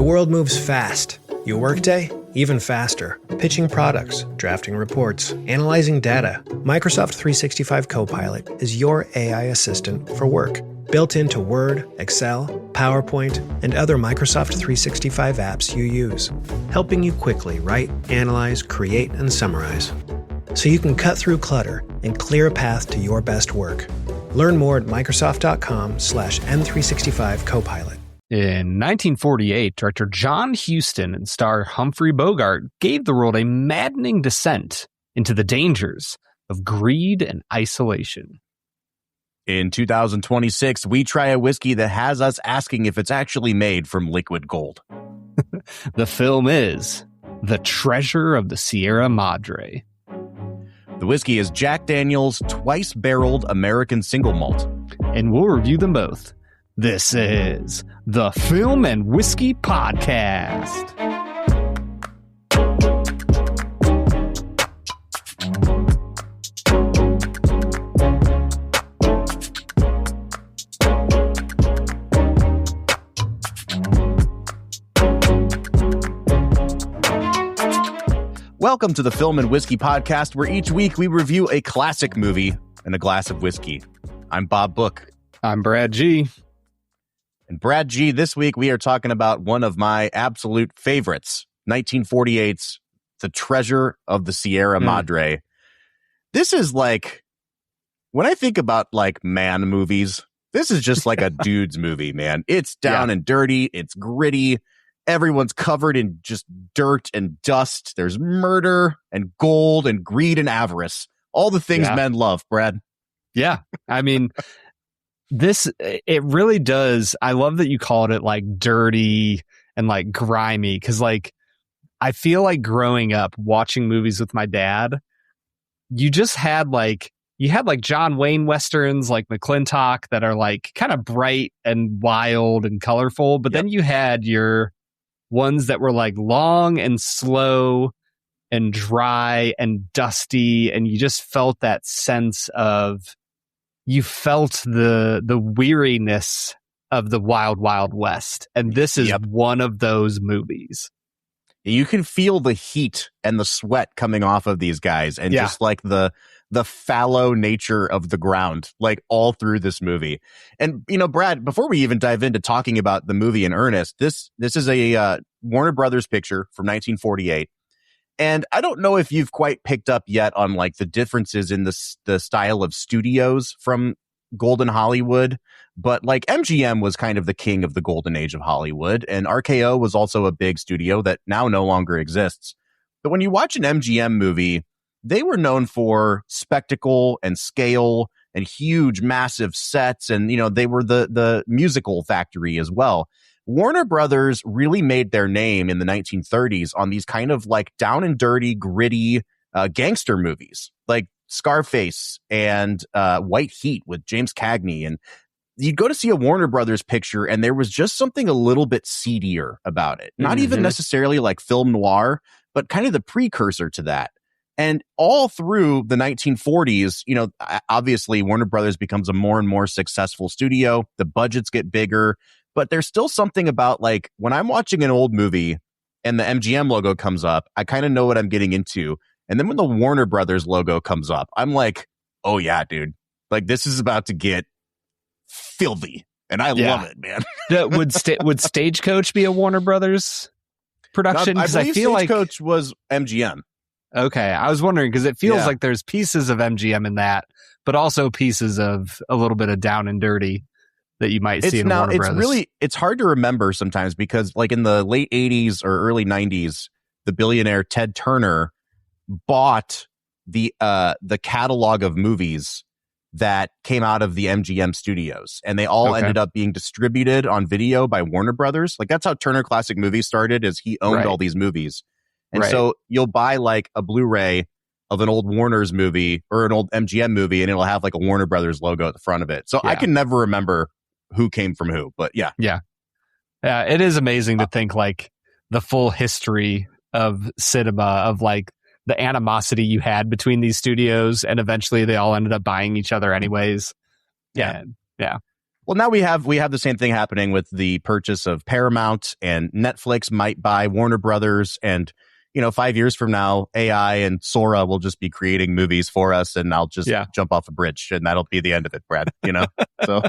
world moves fast. Your workday, even faster. Pitching products, drafting reports, analyzing data. Microsoft 365 Copilot is your AI assistant for work. Built into Word, Excel, PowerPoint, and other Microsoft 365 apps you use. Helping you quickly write, analyze, create, and summarize. So you can cut through clutter and clear a path to your best work. Learn more at Microsoft.com/M365 Copilot. In 1948, director John Huston and star Humphrey Bogart gave the world a maddening descent into the dangers of greed and isolation. In 2026, we try a whiskey that has us asking if it's actually made from liquid gold. The film is The Treasure of the Sierra Madre. The whiskey is Jack Daniel's twice-barreled American single malt. And we'll review them both. This is the Film and Whiskey Podcast. Welcome to the Film and Whiskey Podcast, where each week we review a classic movie and a glass of whiskey. I'm Bob Book. I'm Brad G. And Brad G, this week we are talking about one of my absolute favorites, 1948's The Treasure of the Sierra Madre. This is like, when I think about like man movies, this is just like a dude's movie, man. It's down and dirty. It's gritty. Everyone's covered in just dirt and dust. There's murder and gold and greed and avarice. All the things men love, Brad. Yeah. I mean, it really does. I love that you called it like dirty and like grimy, because like I feel like growing up watching movies with my dad, you had John Wayne westerns like McClintock that are like kind of bright and wild and colorful, but then you had your ones that were like long and slow and dry and dusty, and you just felt that sense of, you felt the weariness of the wild, wild west. And this is one of those movies. You can feel the heat and the sweat coming off of these guys, and just like the fallow nature of the ground, like all through this movie. And, you know, Brad, before we even dive into talking about the movie in earnest, this is a Warner Brothers picture from 1948. And I don't know if you've quite picked up yet on like the differences in the style of studios from Golden Hollywood, but like MGM was kind of the king of the golden age of Hollywood, and RKO was also a big studio that now no longer exists. But when you watch an MGM movie, they were known for spectacle and scale and huge, massive sets, and you know, they were the musical factory as well. Warner Brothers really made their name in the 1930s on these kind of like down and dirty, gritty gangster movies like Scarface and White Heat with James Cagney. And you'd go to see a Warner Brothers picture and there was just something a little bit seedier about it. Not even necessarily like film noir, but kind of the precursor to that. And all through the 1940s, you know, obviously Warner Brothers becomes a more and more successful studio. The budgets get bigger. But there's still something about like when I'm watching an old movie and the MGM logo comes up, I kind of know what I'm getting into. And then when the Warner Brothers logo comes up, I'm like, oh yeah, dude, like this is about to get filthy. And I love it, man. Would Stagecoach be a Warner Brothers production? I Because believe I feel Stagecoach was MGM. Okay, I was wondering because it feels like there's pieces of MGM in that, but also pieces of a little bit of down and dirty that you might see in Warner Brothers. It's hard to remember sometimes because like in the late 80s or early 90s, the billionaire Ted Turner bought the catalog of movies that came out of the MGM studios, and they all ended up being distributed on video by Warner Brothers. Like that's how Turner Classic Movies started, is he owned all these movies. And so you'll buy like a Blu-ray of an old Warner's movie or an old MGM movie, and it'll have like a Warner Brothers logo at the front of it. So I can never remember who came from who, but yeah. It is amazing to think like the full history of cinema, of like the animosity you had between these studios, and eventually they all ended up buying each other anyways. Well, now we have the same thing happening with the purchase of Paramount, and Netflix might buy Warner Brothers, and 5 years from now, AI and Sora will just be creating movies for us, and I'll just jump off a bridge, and that'll be the end of it, Brad. So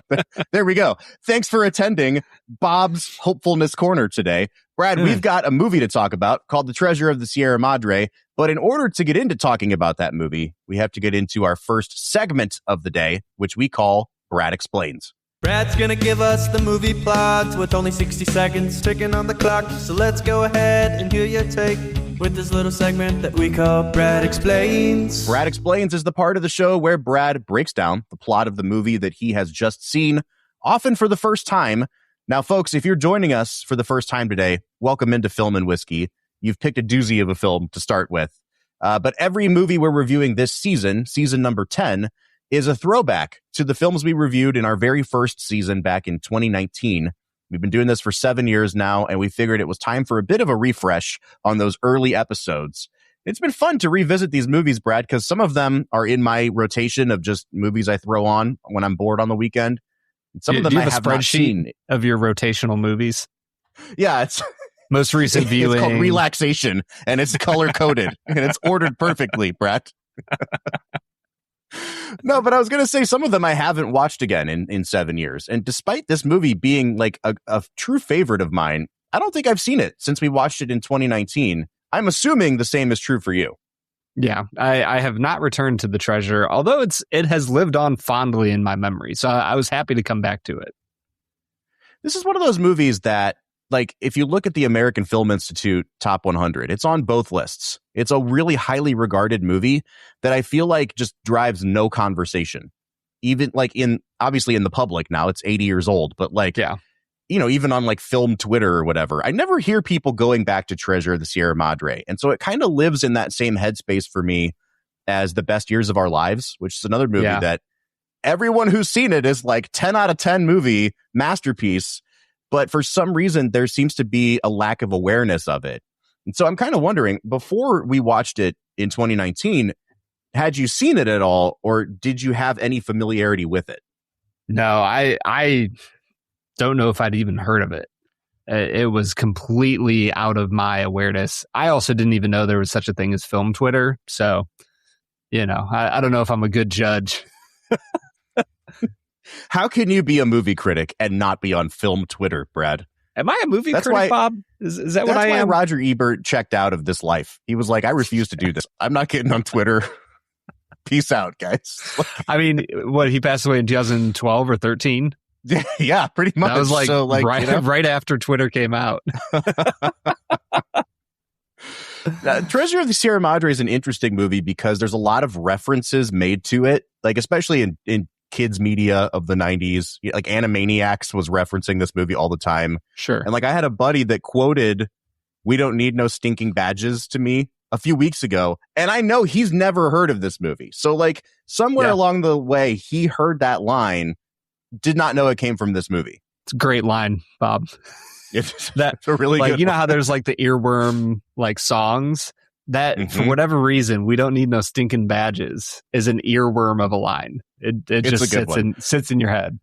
there we go. Thanks for attending Bob's Hopefulness Corner today. Brad, we've got a movie to talk about called The Treasure of the Sierra Madre, but in order to get into talking about that movie, we have to get into our first segment of the day, which we call Brad Explains. Brad's gonna give us the movie plot with only 60 seconds ticking on the clock. So let's go ahead and hear your take with this little segment that we call Brad Explains. Brad Explains is the part of the show where Brad breaks down the plot of the movie that he has just seen, often for the first time. Now, folks, if you're joining us for the first time today, welcome into Film and Whiskey. You've picked a doozy of a film to start with. But every movie we're reviewing this season number 10, is a throwback to the films we reviewed in our very first season back in 2019. We've been doing this for 7 years now, and we figured it was time for a bit of a refresh on those early episodes. It's been fun to revisit these movies, Brad, because some of them are in my rotation of just movies I throw on when I'm bored on the weekend. And some of them I have not seen. Of your rotational movies? Yeah, it's most recent viewing. It's called Relaxation, and it's color-coded, and it's ordered perfectly, Brad. No, but I was going to say some of them I haven't watched again in 7 years. And despite this movie being like a true favorite of mine, I don't think I've seen it since we watched it in 2019. I'm assuming the same is true for you. Yeah, I have not returned to The Treasure, although it has lived on fondly in my memory. So I was happy to come back to it. This is one of those movies that, like, if you look at the American Film Institute Top 100, it's on both lists. It's a really highly regarded movie that I feel like just drives no conversation. Even like obviously in the public now, it's 80 years old, but like, even on like film Twitter or whatever, I never hear people going back to Treasure of the Sierra Madre. And so it kind of lives in that same headspace for me as The Best Years of Our Lives, which is another movie that everyone who's seen it is like 10 out of 10 movie masterpiece. But for some reason, there seems to be a lack of awareness of it. And so I'm kind of wondering, before we watched it in 2019, had you seen it at all, or did you have any familiarity with it? No, I don't know if I'd even heard of it. It was completely out of my awareness. I also didn't even know there was such a thing as film Twitter. So, I don't know if I'm a good judge. How can you be a movie critic and not be on film Twitter, Brad? Am I a movie critic, Bob? Is that what I am? That's why Roger Ebert checked out of this life. He was like, I refuse to do this. I'm not getting on Twitter. Peace out, guys. I mean, he passed away in 2012 or 13? Yeah, pretty much. That was right after Twitter came out. Treasure of the Sierra Madre is an interesting movie because there's a lot of references made to it, like especially in kids media of the 90s. Like Animaniacs was referencing this movie all the time. Sure. And like I had a buddy that quoted "We don't need no stinking badges" to me a few weeks ago, and I know he's never heard of this movie. So like somewhere along the way he heard that line, did not know it came from this movie. It's a great line, Bob. It's a really good you know how there's like the earworm like songs that for whatever reason, "We don't need no stinking badges" is an earworm of a line. It just sits in your head.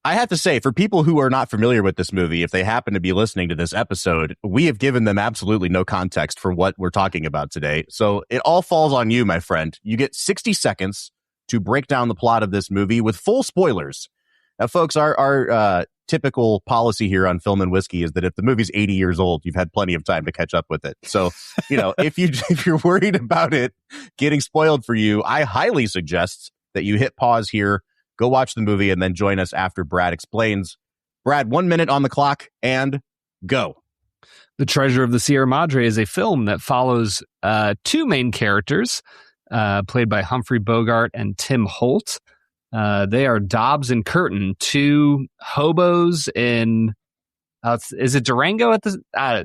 I have to say, for people who are not familiar with this movie, if they happen to be listening to this episode, we have given them absolutely no context for what we're talking about today. So it all falls on you, my friend. You get 60 seconds to break down the plot of this movie with full spoilers. Now, folks, our typical policy here on Film and Whiskey is that if the movie's 80 years old, you've had plenty of time to catch up with it. So, if you're worried about it getting spoiled for you, I highly suggest that you hit pause here, go watch the movie, and then join us after Brad explains. Brad, 1 minute on the clock, and go. The Treasure of the Sierra Madre is a film that follows two main characters, played by Humphrey Bogart and Tim Holt. They are Dobbs and Curtin, two hobos in, is it Durango at the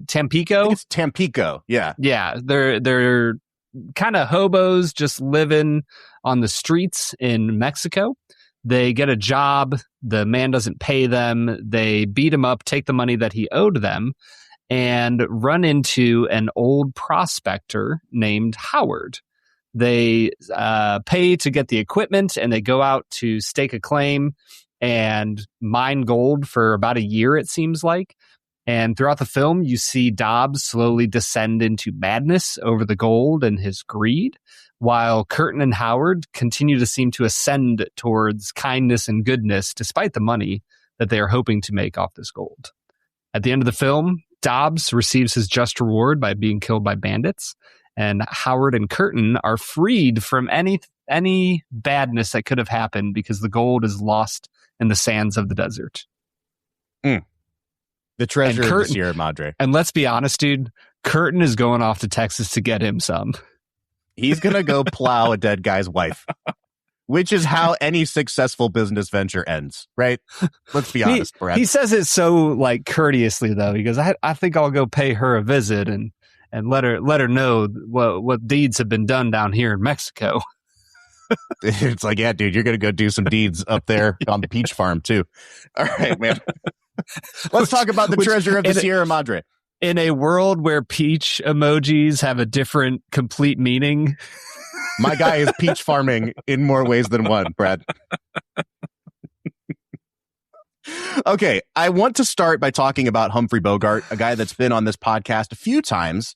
Tampico? I think it's Tampico, yeah. Yeah, they're kind of hobos just living on the streets in Mexico. They get a job. The man doesn't pay them. They beat him up, take the money that he owed them, and run into an old prospector named Howard. They pay to get the equipment, and they go out to stake a claim. and mine gold for about a year, it seems like. And throughout the film, you see Dobbs slowly descend into madness over the gold and his greed, while Curtin and Howard continue to seem to ascend towards kindness and goodness despite the money that they are hoping to make off this gold. At the end of the film, Dobbs receives his just reward by being killed by bandits, and Howard and Curtin are freed from any badness that could have happened because the gold is lost in the sands of the desert. The treasure of the Sierra Madre. And let's be honest, dude, Curtin is going off to Texas to get him some. He's going to go plow a dead guy's wife, which is how any successful business venture ends, right? Let's be honest, Brad. He says it so like courteously, though. He goes, I think I'll go pay her a visit and let her know what deeds have been done down here in Mexico. It's like, yeah, dude, you're going to go do some deeds up there on the peach farm, too. All right, man. Let's talk about the treasure of the Sierra Madre. In a world where peach emojis have a different, complete meaning. My guy is peach farming in more ways than one, Brad. Okay, I want to start by talking about Humphrey Bogart, a guy that's been on this podcast a few times.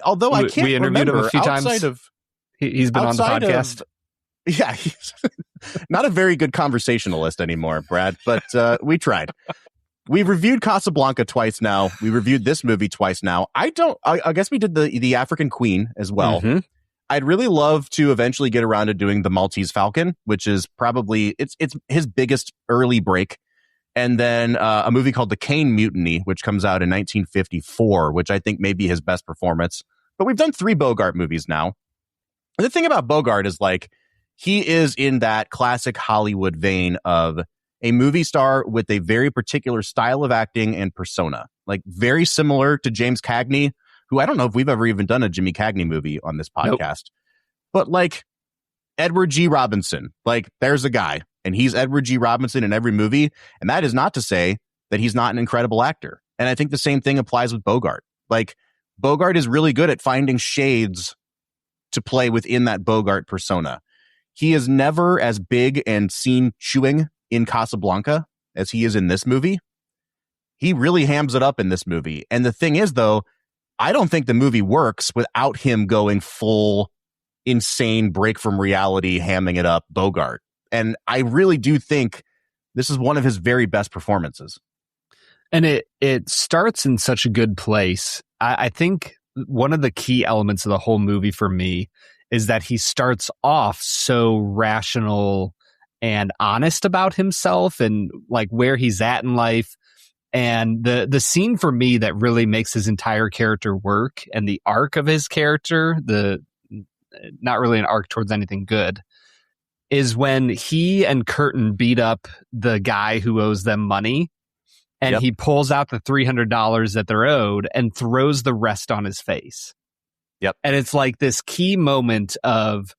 Although I can't we interviewed remember him a few times. He's been on the podcast. Yeah, he's not a very good conversationalist anymore, Brad, but we tried. We've reviewed Casablanca twice now. We reviewed this movie twice now. I guess we did the African Queen as well. Mm-hmm. I'd really love to eventually get around to doing the Maltese Falcon, which is probably it's his biggest early break. And then a movie called The Caine Mutiny, which comes out in 1954, which I think may be his best performance. But we've done 3 Bogart movies now. And the thing about Bogart is like he is in that classic Hollywood vein of a movie star with a very particular style of acting and persona, like very similar to James Cagney, who I don't know if we've ever even done a Jimmy Cagney movie on this podcast, nope. But like Edward G. Robinson, like there's a guy and he's Edward G. Robinson in every movie. And that is not to say that he's not an incredible actor. And I think the same thing applies with Bogart. Like Bogart is really good at finding shades to play within that Bogart persona. He is never as big and scene chewing in Casablanca as he is in this movie. He really hams it up in this movie. And the thing is, though, I don't think the movie works without him going full insane break from reality, hamming it up Bogart. And I really do think this is one of his very best performances. And it starts in such a good place. I think one of the key elements of the whole movie for me is that he starts off so rational and honest about himself and like where he's at in life. And the scene for me that really makes his entire character work and the arc of his character, not really an arc towards anything good, is when he and Curtin beat up the guy who owes them money. And he pulls out the $300 that they're owed and throws the rest on his face. Yep. And it's like this key moment of,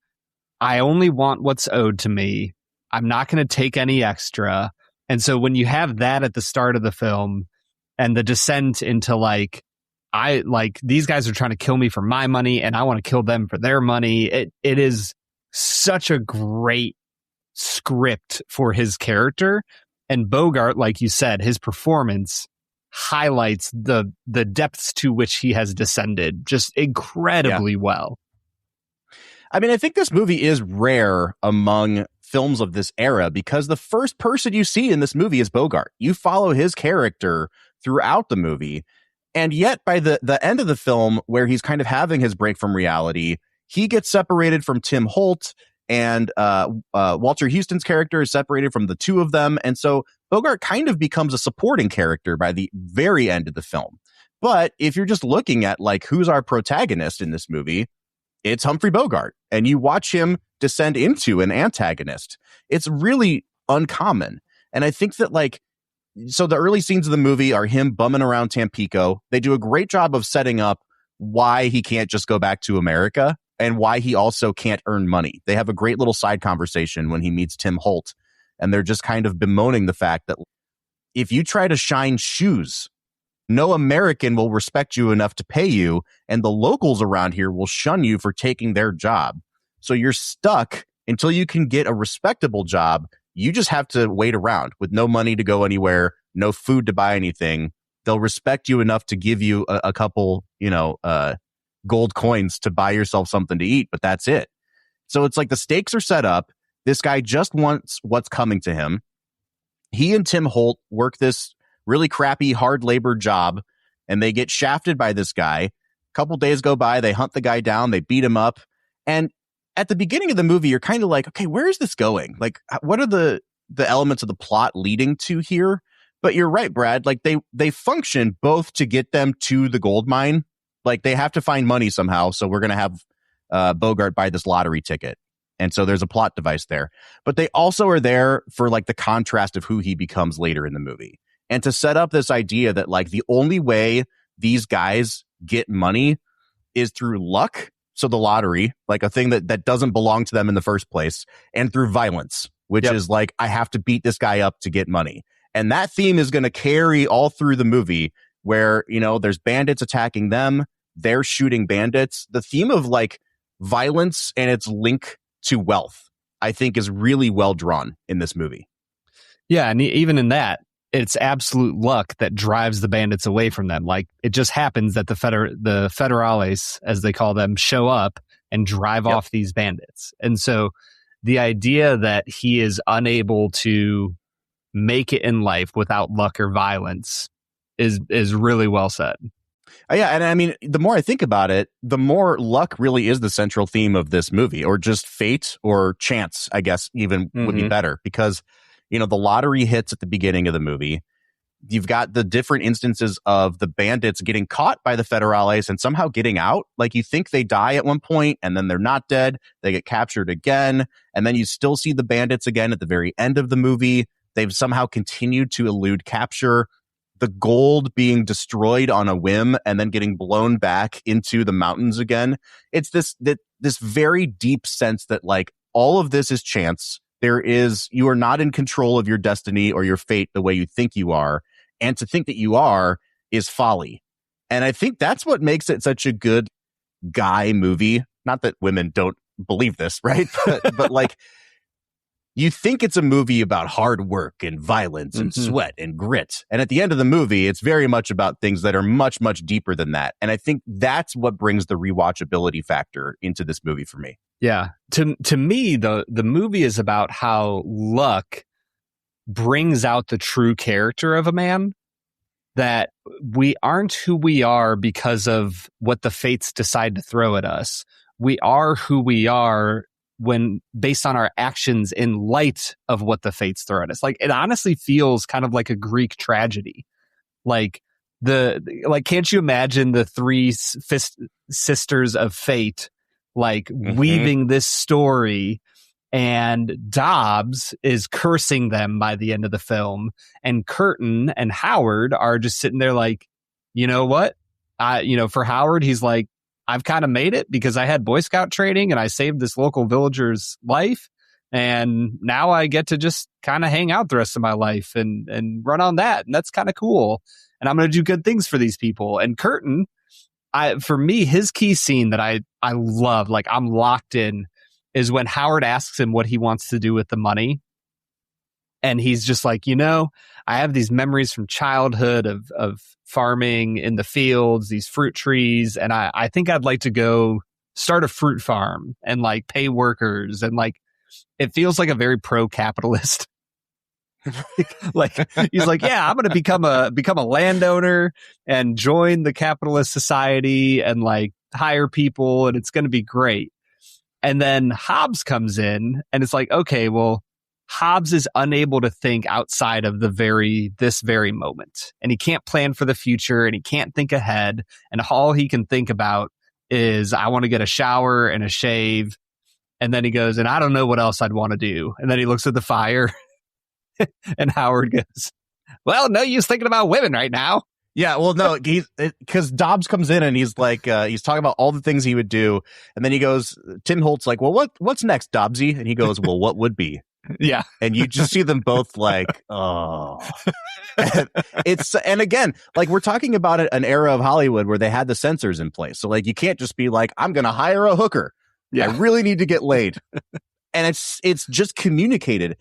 I only want what's owed to me. I'm not going to take any extra. And so when you have that at the start of the film and the descent into these guys are trying to kill me for my money and I want to kill them for their money. It is such a great script for his character. And Bogart, like you said, his performance highlights the depths to which he has descended just incredibly well. I mean, I think this movie is rare among films of this era because the first person you see in this movie is Bogart. You follow his character throughout the movie. And yet by the end of the film, where he's kind of having his break from reality, he gets separated from Tim Holt. And Walter Huston's character is separated from the two of them. And so Bogart kind of becomes a supporting character by the very end of the film. But if you're just looking at like who's our protagonist in this movie, it's Humphrey Bogart. And you watch him descend into an antagonist. It's really uncommon. And I think that so the early scenes of the movie are him bumming around Tampico. They do a great job of setting up why he can't just go back to America. And why he also can't earn money. They have a great little side conversation when he meets Tim Holt. And they're just kind of bemoaning the fact that if you try to shine shoes, no American will respect you enough to pay you. And the locals around here will shun you for taking their job. So you're stuck until you can get a respectable job you just have to wait around with no money to go anywhere, no food to buy anything. They'll respect you enough to give you a couple, gold coins to buy yourself something to eat, but that's it. So it's like the stakes are set up. This guy just wants what's coming to him. He and Tim Holt work this really crappy, hard labor job, and they get shafted by this guy. A couple days go by, they hunt the guy down, they beat him up. And at the beginning of the movie, you're kind of like, okay, where is this going? Like, what are the elements of the plot leading to here? But you're right, Brad. Like they function both to get them to the gold mine. Like they have to find money somehow. So we're going to have Bogart buy this lottery ticket. And so there's a plot device there. But they also are there for like the contrast of who he becomes later in the movie. And to set up this idea that like the only way these guys get money is through luck. So the lottery, like a thing that doesn't belong to them in the first place, and through violence, which is like, I have to beat this guy up to get money. And that theme is going to carry all through the movie where, there's bandits attacking them. They're shooting bandits. The theme of like violence and its link to wealth, I think, is really well drawn in this movie. Yeah. And even in that, it's absolute luck that drives the bandits away from them. Like it just happens that the federales, as they call them, show up and drive off these bandits. And so the idea that he is unable to make it in life without luck or violence is really well said. Yeah, and I mean, the more I think about it, the more luck really is the central theme of this movie, or just fate or chance, I guess, even would be better, because, the lottery hits at the beginning of the movie. You've got the different instances of the bandits getting caught by the federales and somehow getting out. Like you think they die at one point and then they're not dead. They get captured again. And then you still see the bandits again at the very end of the movie. They've somehow continued to elude capture. The gold being destroyed on a whim and then getting blown back into the mountains again. It's this very deep sense that like all of this is chance. You are not in control of your destiny or your fate the way you think you are. And to think that you are is folly. And I think that's what makes it such a good guy movie. Not that women don't believe this, right? But like, you think it's a movie about hard work and violence and sweat and grit. And at the end of the movie, it's very much about things that are much, much deeper than that. And I think that's what brings the rewatchability factor into this movie for me. Yeah. To me, the movie is about how luck brings out the true character of a man, that we aren't who we are because of what the fates decide to throw at us. We are who we are when based on our actions in light of what the fates throw at us. Like it honestly feels kind of like a Greek tragedy. Like can't you imagine the three sisters of fate, like weaving this story, and Dobbs is cursing them by the end of the film, and Curtin and Howard are just sitting there like, you know what? For Howard, he's like, I've kind of made it because I had Boy Scout training and I saved this local villager's life. And now I get to just kind of hang out the rest of my life and run on that. And that's kind of cool. And I'm going to do good things for these people. And Curtin, for me, his key scene that I love, like I'm locked in, is when Howard asks him what he wants to do with the money. And he's just like, I have these memories from childhood of farming in the fields, these fruit trees. And I think I'd like to go start a fruit farm and like pay workers. And like, it feels like a very pro-capitalist. Like he's like, yeah, I'm going to become a landowner and join the capitalist society and like hire people. And it's going to be great. And then Hobbs comes in and it's like, okay, well, Hobbs is unable to think outside of this very moment, and he can't plan for the future, and he can't think ahead. And all he can think about is, I want to get a shower and a shave. And then he goes, and I don't know what else I'd want to do. And then he looks at the fire and Howard goes, well, no use thinking about women right now. Yeah, well, no, because Dobbs comes in and he's like, he's talking about all the things he would do. And then he goes, Tim Holt's like, well, what's next, Dobbsy? And he goes, well, what would be? Yeah. And you just see them both like, oh. And again, like we're talking about an era of Hollywood where they had the censors in place. So like you can't just be like, I'm going to hire a hooker. Yeah. I really need to get laid. And it's just communicated.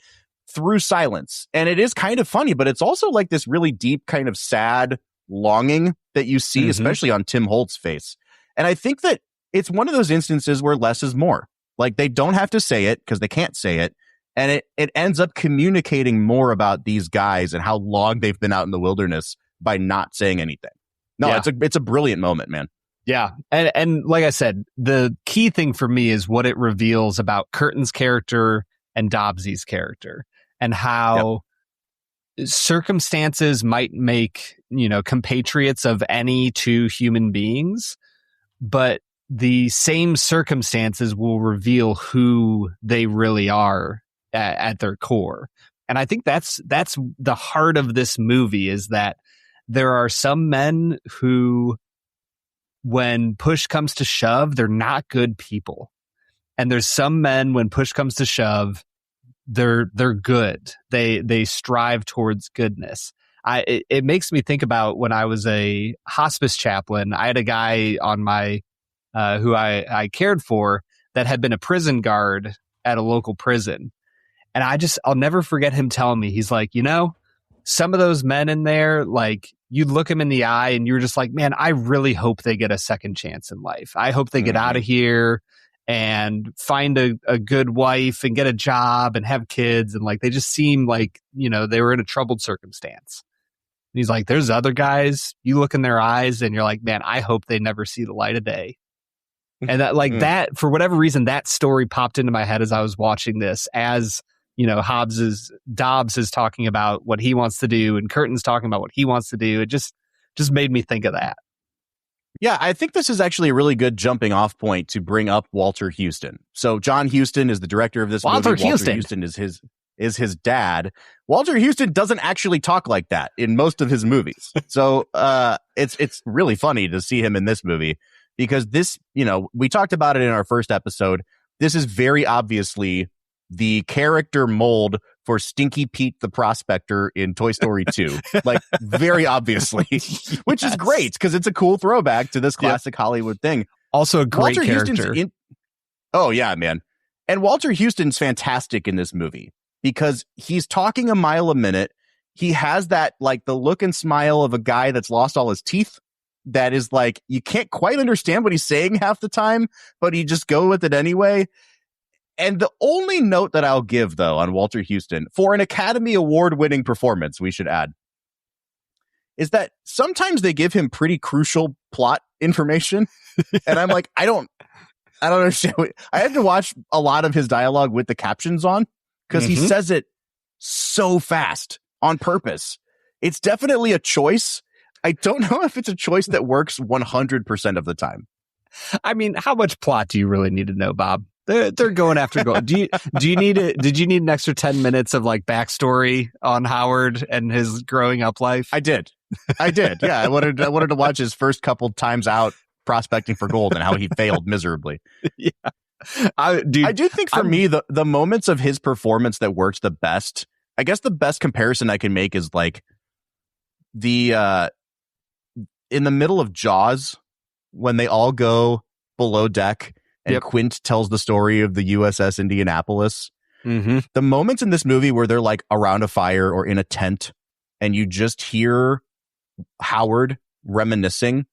through silence. And it is kind of funny, but it's also like this really deep kind of sad longing that you see, especially on Tim Holt's face. And I think that it's one of those instances where less is more. Like, they don't have to say it because they can't say it. And it ends up communicating more about these guys and how long they've been out in the wilderness by not saying anything. No, it's a brilliant moment, man. Yeah. And like I said, the key thing for me is what it reveals about Curtin's character and Dobbsy's character, and how circumstances might make, compatriots of any two human beings, but the same circumstances will reveal who they really are at their core. And I think that's the heart of this movie, is that there are some men who, when push comes to shove, they're not good people. And there's some men, when push comes to shove, they're good. They strive towards goodness. It makes me think about when I was a hospice chaplain. I had a guy on my who I cared for that had been a prison guard at a local prison. And I'll never forget him telling me, he's like, some of those men in there, like, you'd look him in the eye and you're just like, man, I really hope they get a second chance in life. I hope they get out of here and find a good wife and get a job and have kids. And like, they just seem like, they were in a troubled circumstance. And he's like, there's other guys, you look in their eyes and you're like, man, I hope they never see the light of day. And that, like, that, for whatever reason, that story popped into my head as I was watching this, as Dobbs is talking about what he wants to do and Curtin's talking about what he wants to do. It just made me think of that. Yeah, I think this is actually a really good jumping off point to bring up Walter Huston. So John Huston is the director of this movie. Walter Huston is his dad. Walter Huston doesn't actually talk like that in most of his movies. So it's really funny to see him in this movie, because this, we talked about it in our first episode. This is very obviously the character mold for Stinky Pete the Prospector in Toy Story 2. Like, very obviously, which is great because it's a cool throwback to this classic Hollywood thing. Also a great character. Oh, yeah, man. And Walter Huston's fantastic in this movie because he's talking a mile a minute. He has that, like, the look and smile of a guy that's lost all his teeth. That is like, you can't quite understand what he's saying half the time, but you just go with it anyway. And the only note that I'll give, though, on Walter Huston, for an Academy Award-winning performance, we should add, is that sometimes they give him pretty crucial plot information. And I'm like, I don't understand. I had to watch a lot of his dialogue with the captions on, because he says it so fast on purpose. It's definitely a choice. I don't know if it's a choice that works 100% of the time. I mean, how much plot do you really need to know, Bob? They're going after gold. Did you need an extra 10 minutes of like backstory on Howard and his growing up life? I did. Yeah, I wanted to watch his first couple times out prospecting for gold and how he failed miserably. Yeah, I do think for me the moments of his performance that works the best. I guess the best comparison I can make is like the in the middle of Jaws when they all go below deck. And Quint tells the story of the USS Indianapolis. The moments in this movie where they're like around a fire or in a tent and you just hear Howard reminiscing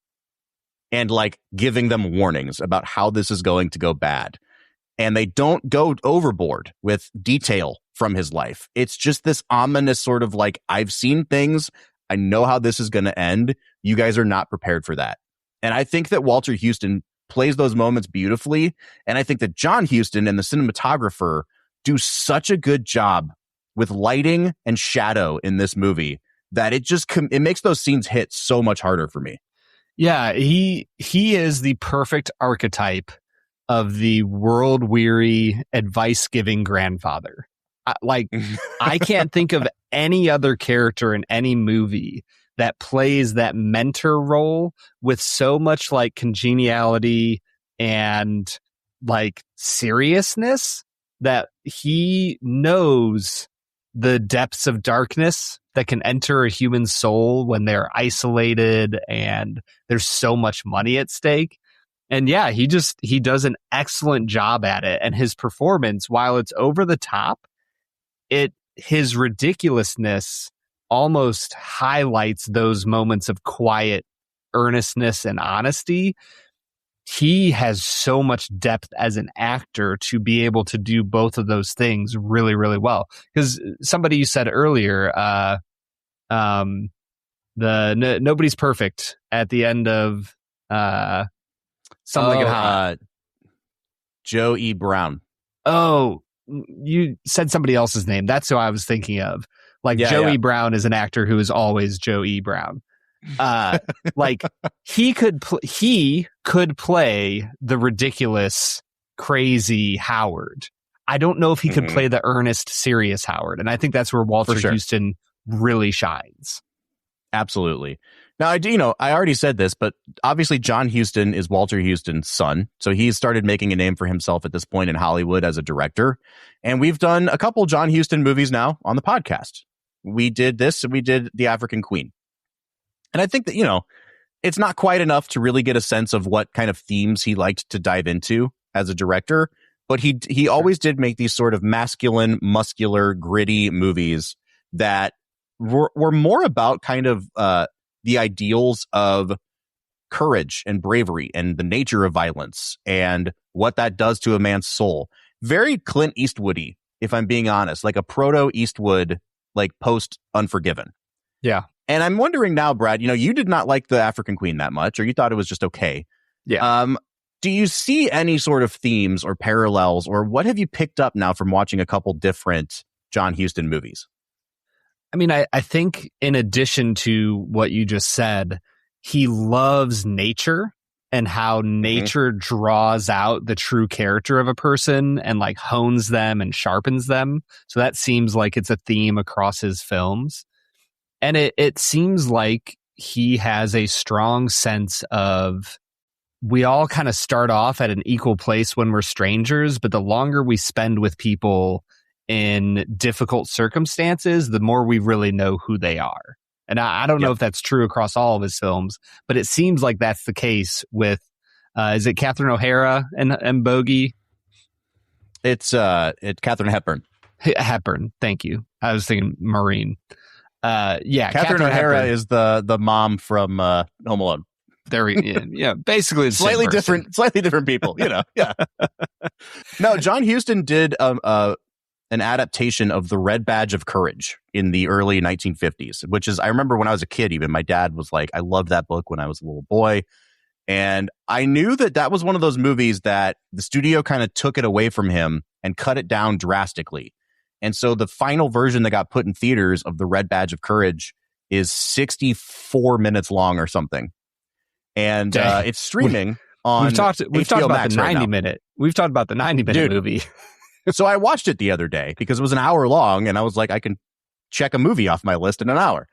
and like giving them warnings about how this is going to go bad. And they don't go overboard with detail from his life. It's just this ominous sort of like, I've seen things. I know how this is going to end. You guys are not prepared for that. And I think that Walter Huston plays those moments beautifully. And I think that John Huston and the cinematographer do such a good job with lighting and shadow in this movie that it makes those scenes hit so much harder for me. Yeah, he is the perfect archetype of the world-weary, advice-giving grandfather. I can't think of any other character in any movie that plays that mentor role with so much like congeniality and like seriousness, that he knows the depths of darkness that can enter a human soul when they're isolated and there's so much money at stake. And yeah, he does an excellent job at it. And his performance, while it's over the top, it his ridiculousness almost highlights those moments of quiet earnestness and honesty. He has so much depth as an actor to be able to do both of those things really, really well. Because somebody you said earlier, nobody's perfect at the end of Something Like It Hot. Joe E. Brown. Oh, you said somebody else's name. That's who I was thinking of. Like Joe E. Brown is an actor who is always Joe E. Brown. Like he could play the ridiculous, crazy Howard. I don't know if he could play the earnest, serious Howard, and I think that's where Walter Huston really shines. Absolutely. Now, I already said this, but obviously John Huston is Walter Huston's son, so he's started making a name for himself at this point in Hollywood as a director, and we've done a couple John Huston movies now on the podcast. We did this, and we did The African Queen. And I think that, it's not quite enough to really get a sense of what kind of themes he liked to dive into as a director, but he always did make these sort of masculine, muscular, gritty movies that were more about kind of the ideals of courage and bravery and the nature of violence and what that does to a man's soul. Very Clint Eastwoody, if I'm being honest, like a proto Eastwood, like post Unforgiven. Yeah. And I'm wondering now, Brad, you did not like The African Queen that much, or you thought it was just okay. Yeah. Do you see any sort of themes or parallels, or what have you picked up now from watching a couple different John Huston movies? I mean, I think in addition to what you just said, he loves nature and how nature draws out the true character of a person and like hones them and sharpens them. So that seems like it's a theme across his films. And it seems like he has a strong sense of, we all kind of start off at an equal place when we're strangers, but the longer we spend with people in difficult circumstances, the more we really know who they are. And I don't know if that's true across all of his films, but it seems like that's the case with, is it Catherine O'Hara and Bogey? It's Katharine Hepburn. Hepburn, thank you. I was thinking Maureen. Catherine O'Hara Hepburn is the mom from Home Alone. Basically the slightly different people, Yeah. No, John Huston did an adaptation of The Red Badge of Courage in the early 1950s, which is, I remember when I was a kid, even my dad was like, I loved that book when I was a little boy. And I knew that was one of those movies that the studio kind of took it away from him and cut it down drastically. And so the final version that got put in theaters of The Red Badge of Courage is 64 minutes long or something. And it's streaming on We've talked about Max the 90 minute. We've talked about the 90-minute movie. So I watched it the other day because it was an hour long, and I was like, I can check a movie off my list in an hour.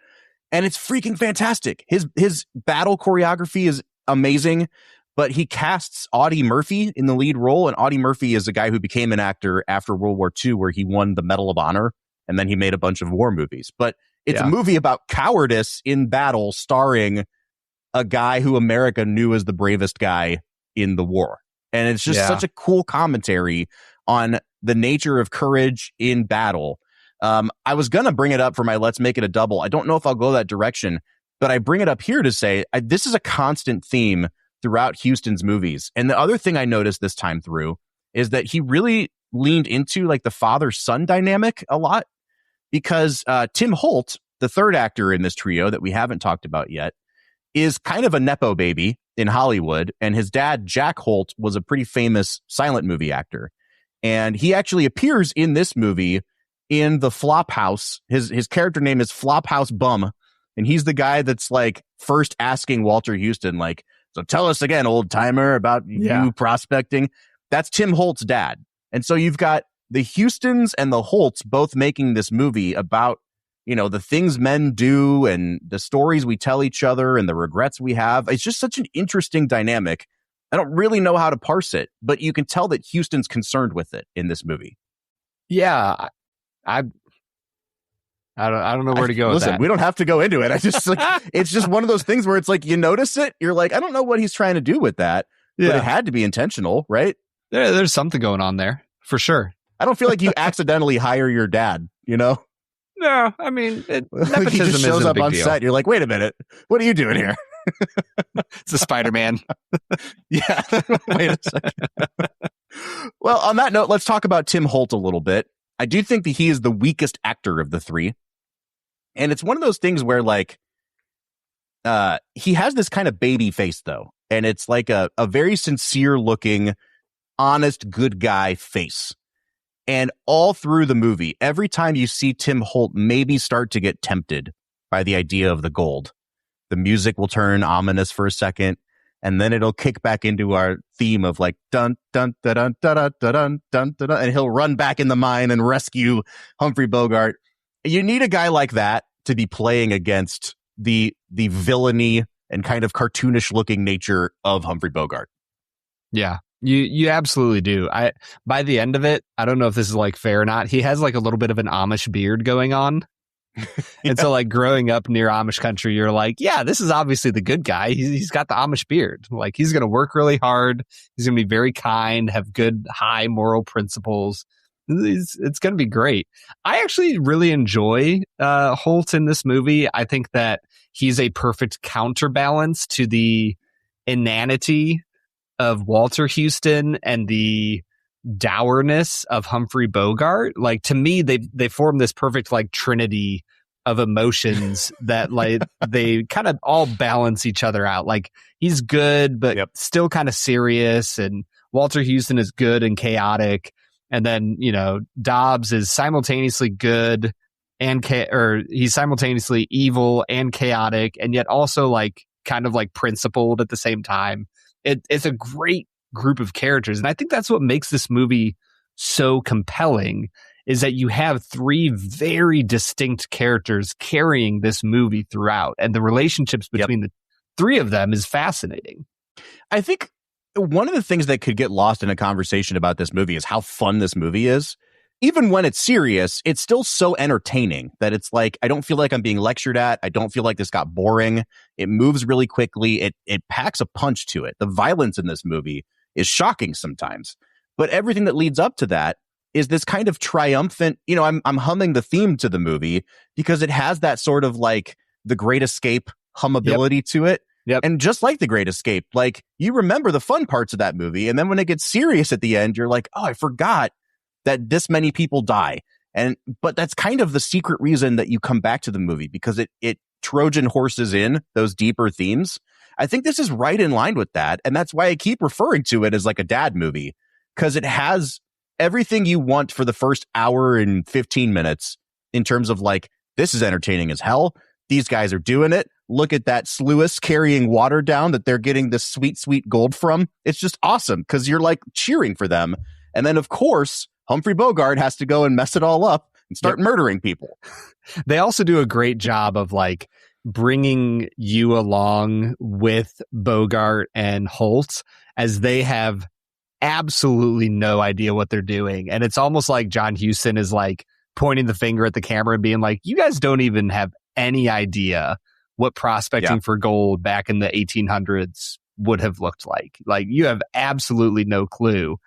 And it's freaking fantastic. His battle choreography is amazing, but he casts Audie Murphy in the lead role, and Audie Murphy is a guy who became an actor after World War II, where he won the Medal of Honor, and then he made a bunch of war movies. But it's a movie about cowardice in battle, starring a guy who America knew as the bravest guy in the war. And it's just such a cool commentary on the nature of courage in battle. I was going to bring it up for my Let's Make It a Double. I don't know if I'll go that direction, but I bring it up here to say this is a constant theme throughout Huston's movies. And the other thing I noticed this time through is that he really leaned into like the father-son dynamic a lot, because Tim Holt, the third actor in this trio that we haven't talked about yet, is kind of a Nepo baby in Hollywood. And his dad, Jack Holt, was a pretty famous silent movie actor. And he actually appears in this movie in the Flophouse. His character name is Flophouse Bum. And he's the guy that's like first asking Walter Huston, like, so tell us again, old timer, about you prospecting. That's Tim Holt's dad. And so you've got the Hustons and the Holts both making this movie about, the things men do and the stories we tell each other and the regrets we have. It's just such an interesting dynamic. I don't really know how to parse it, but you can tell that Huston's concerned with it in this movie. Yeah. I don't know where to go with that. We don't have to go into it. I just it's just one of those things where it's like, you notice it. You're like, I don't know what he's trying to do with that, but it had to be intentional, right? There's something going on there for sure. I don't feel like you accidentally hire your dad, No, I mean, nepotism he just shows isn't a up big on deal. set. You're like, wait a minute, what are you doing here? It's a Spider-Man. Yeah. Wait a second. Well, on that note, let's talk about Tim Holt a little bit. I do think that he is the weakest actor of the three. And it's one of those things where, like, he has this kind of baby face, though. And it's like a very sincere looking, honest, good guy face. And all through the movie, every time you see Tim Holt maybe start to get tempted by the idea of the gold, the music will turn ominous for a second, and then it'll kick back into our theme of like dun dun dun dun dun dun dun dun dun, and he'll run back in the mine and rescue Humphrey Bogart. You need a guy like that to be playing against the villainy and kind of cartoonish looking nature of Humphrey Bogart. Yeah. You absolutely do. By the end of it, I don't know if this is like fair or not. He has like a little bit of an Amish beard going on. And so like growing up near Amish country, you're like, yeah, this is obviously the good guy. He's got the Amish beard. Like he's going to work really hard. He's going to be very kind, have good high moral principles. It's going to be great. I actually really enjoy Holt in this movie. I think that he's a perfect counterbalance to the inanity of Walter Huston and the dourness of Humphrey Bogart. Like to me, they form this perfect like trinity of emotions that like they kind of all balance each other out. Like he's good, but still kind of serious, and Walter Huston is good and chaotic. And then, you know, Dobbs is simultaneously good and he's simultaneously evil and chaotic, and yet also like kind of like principled at the same time. It's a great group of characters. And I think that's what makes this movie so compelling, is that you have three very distinct characters carrying this movie throughout. And the relationships between the three of them is fascinating. I think one of the things that could get lost in a conversation about this movie is how fun this movie is. Even when it's serious, it's still so entertaining that it's like, I don't feel like I'm being lectured at. I don't feel like this got boring. It moves really quickly. It packs a punch to it. The violence in this movie is shocking sometimes, but everything that leads up to that is this kind of triumphant, you know, I'm humming the theme to the movie because it has that sort of like The Great Escape hummability to it. Yep. And just like The Great Escape, like you remember the fun parts of that movie. And then when it gets serious at the end, you're like, oh, I forgot that this many people die. But that's kind of the secret reason that you come back to the movie, because it Trojan horses in those deeper themes. I think this is right in line with that. And that's why I keep referring to it as like a dad movie, because it has everything you want for the first hour and 15 minutes in terms of like, this is entertaining as hell. These guys are doing it. Look at that sluice carrying water down that they're getting this sweet, sweet gold from. It's just awesome because you're like cheering for them. And then, of course, Humphrey Bogart has to go and mess it all up and start murdering people. They also do a great job of like bringing you along with Bogart and Holt as they have absolutely no idea what they're doing. And it's almost like John Huston is like pointing the finger at the camera and being like, you guys don't even have any idea what prospecting for gold back in the 1800s would have looked like. Like you have absolutely no clue.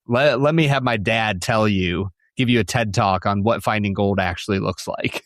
Let me have my dad give you a TED talk on what finding gold actually looks like.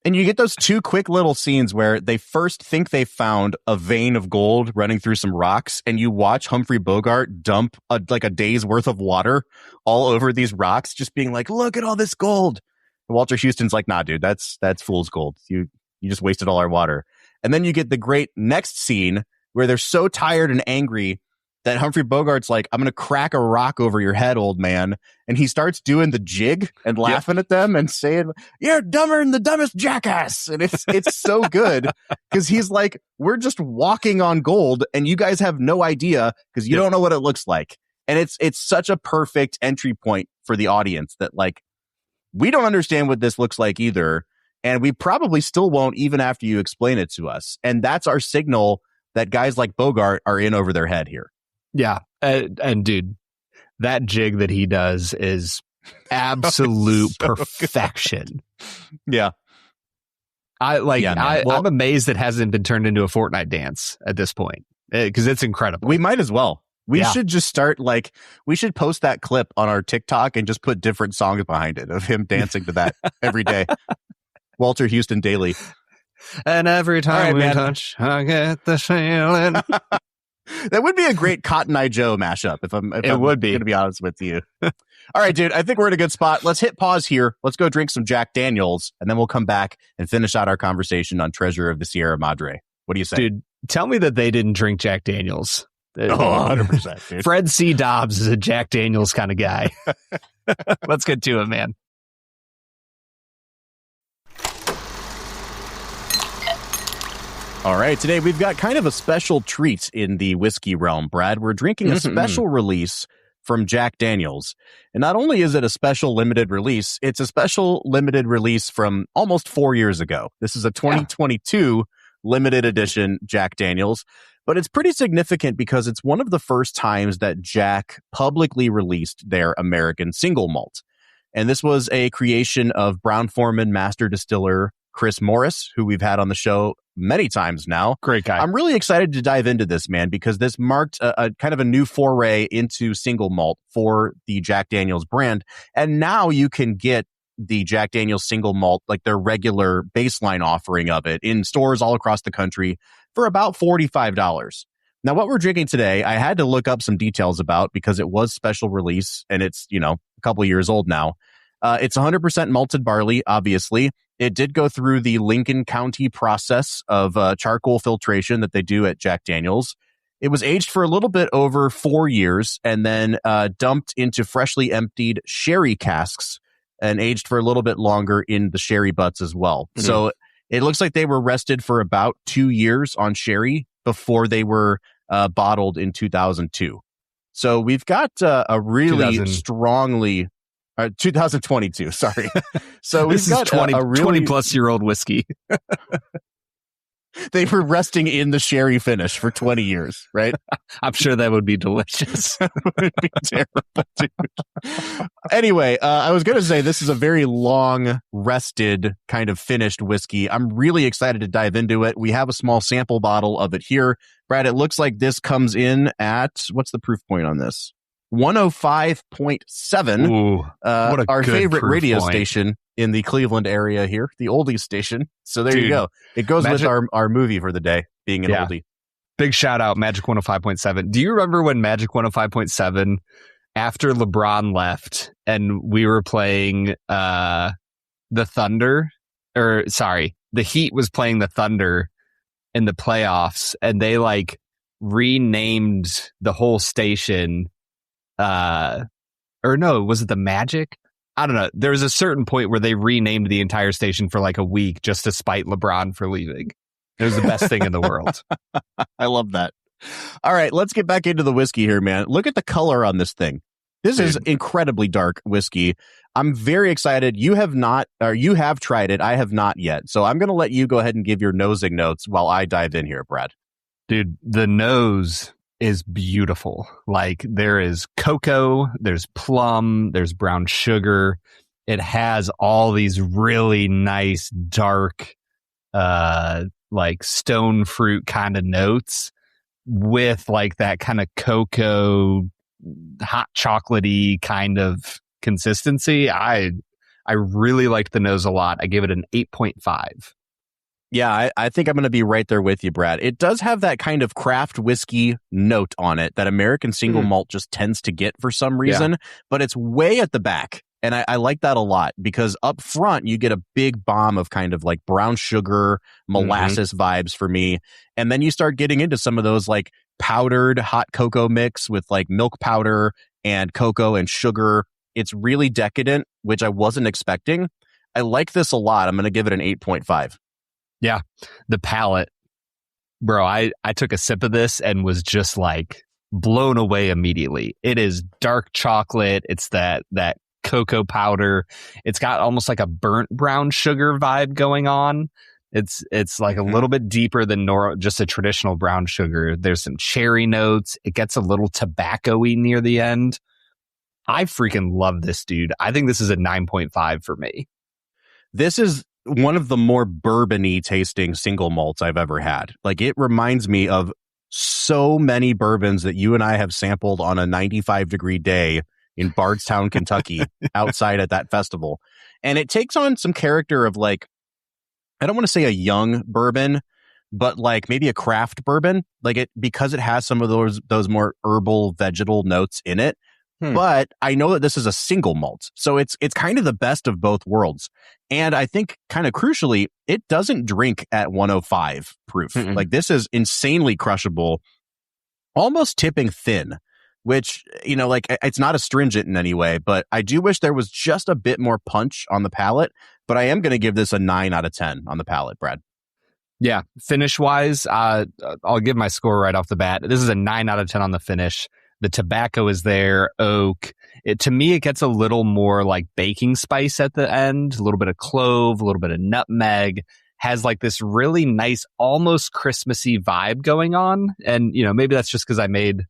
And you get those two quick little scenes where they first think they found a vein of gold running through some rocks, and you watch Humphrey Bogart dump a day's worth of water all over these rocks, just being like, look at all this gold. And Walter Huston's like, nah, dude, that's fool's gold. You just wasted all our water. And then you get the great next scene where they're so tired and angry that Humphrey Bogart's like, I'm going to crack a rock over your head, old man. And he starts doing the jig and laughing at them and saying, you're dumber than the dumbest jackass. And it's so good because he's like, we're just walking on gold and you guys have no idea because you don't know what it looks like. And it's such a perfect entry point for the audience that like, we don't understand what this looks like either. And we probably still won't even after you explain it to us. And that's our signal that guys like Bogart are in over their head here. Yeah. And dude, that jig that he does is absolute perfection. Yeah. I'm amazed it hasn't been turned into a Fortnite dance at this point because it's incredible. We might as well. We should just start we should post that clip on our TikTok and just put different songs behind it of him dancing to that every day. Walter Huston daily. And every time we touch, I get the feeling. That would be a great Cotton Eye Joe mashup if I'm going to be honest with you. All right, dude, I think we're in a good spot. Let's hit pause here. Let's go drink some Jack Daniels, and then we'll come back and finish out our conversation on Treasure of the Sierra Madre. What do you say? Dude, tell me that they didn't drink Jack Daniels. 100%, dude. Fred C. Dobbs is a Jack Daniels kind of guy. Let's get to it, man. All right, today we've got kind of a special treat in the whiskey realm, Brad. We're drinking a special release from Jack Daniels. And not only is it a special limited release, it's a special limited release from almost 4 years ago. This is a 2022 limited edition Jack Daniels, but it's pretty significant because it's one of the first times that Jack publicly released their American single malt. And this was a creation of Brown-Forman master distiller Chris Morris, who we've had on the show many times now. Great guy. I'm really excited to dive into this, man, because this marked a kind of a new foray into single malt for the Jack Daniels brand. And now you can get the Jack Daniels single malt, like their regular baseline offering of it, in stores all across the country for about $45. Now, what we're drinking today, I had to look up some details about because it was special release and it's, a couple of years old now. It's 100% malted barley, obviously. It did go through the Lincoln County process of charcoal filtration that they do at Jack Daniels. It was aged for a little bit over 4 years and then dumped into freshly emptied sherry casks and aged for a little bit longer in the sherry butts as well. Mm-hmm. So it looks like they were rested for about 2 years on sherry before they were bottled in 2002. So we've got a really strongly... 2022, sorry. So we've got 20 plus year old whiskey. They were resting in the sherry finish for 20 years, right? I'm sure that would be delicious. It would be terrible, dude. Anyway, I was going to say this is a very long rested kind of finished whiskey. I'm really excited to dive into it. We have a small sample bottle of it here. Brad, it looks like this comes in at, what's the proof point on this? 105.7. Ooh, what a our favorite radio point. station in the Cleveland area here, the oldies station. So there you go. It goes with our movie for the day, being an oldie. Big shout out, Magic 105.7. Do you remember when Magic 105.7, after LeBron left and we were playing the Heat was playing the Thunder in the playoffs, and they renamed the whole station. Or no, was it the Magic? I don't know. There was a certain point where they renamed the entire station for a week just to spite LeBron for leaving. It was the best thing in the world. I love that. All right, let's get back into the whiskey here, man. Look at the color on this thing. This is incredibly dark whiskey. I'm very excited. You have tried it. I have not yet. So I'm going to let you go ahead and give your nosing notes while I dive in here, Brad. Dude, the nose is beautiful. There is cocoa, there's plum, there's brown sugar. It has all these really nice dark stone fruit kind of notes with that kind of cocoa hot chocolatey kind of consistency. I really liked the nose a lot. I gave it an 8.5. Yeah, I think I'm going to be right there with you, Brad. It does have that kind of craft whiskey note on it that American single malt just tends to get for some reason, but it's way at the back. And I like that a lot because up front, you get a big bomb of kind of brown sugar, molasses vibes for me. And then you start getting into some of those powdered hot cocoa mix with milk powder and cocoa and sugar. It's really decadent, which I wasn't expecting. I like this a lot. I'm going to give it an 8.5. Yeah, the palate, bro. I took a sip of this and was just blown away immediately. It is dark chocolate. It's that cocoa powder. It's got almost a burnt brown sugar vibe going on. It's a little bit deeper than just a traditional brown sugar. There's some cherry notes. It gets a little tobacco-y near the end. I freaking love this, dude. I think this is a 9.5 for me. This is one of the more bourbon-y tasting single malts I've ever had. It reminds me of so many bourbons that you and I have sampled on a 95-degree day in Bardstown, Kentucky, outside at that festival. And it takes on some character of like, I don't want to say a young bourbon, but like maybe a craft bourbon, like it, because it has some of those more herbal vegetal notes in it. But I know that this is a single malt, so it's kind of the best of both worlds. And I think kind of crucially, it doesn't drink at 105 proof. Like this is insanely crushable, almost tipping thin, which, you know, like it's not astringent in any way, but I do wish there was just a bit more punch on the palate. But I am going to give this a 9 out of 10 on the palate, Brad. Yeah, finish wise, I'll give my score right off the bat. This is a 9 out of 10 on the finish. The tobacco is there, oak. To me, it gets a little more like baking spice at the end, a little bit of clove, a little bit of nutmeg, has like this really nice, almost Christmassy vibe going on. And, you know, maybe that's just because I made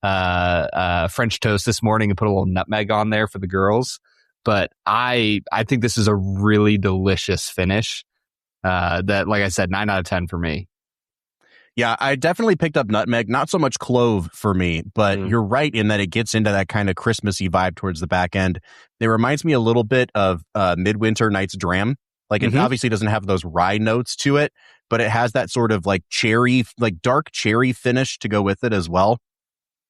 French toast this morning and put a little nutmeg on there for the girls. But I think this is a really delicious finish that, like I said, 9 out of 10 for me. Yeah, I definitely picked up nutmeg, not so much clove for me, but you're right in that it gets into that kind of Christmassy vibe towards the back end. It reminds me a little bit of Midwinter Night's Dram. Like it obviously doesn't have those rye notes to it, but it has that sort of like cherry, like dark cherry finish to go with it as well.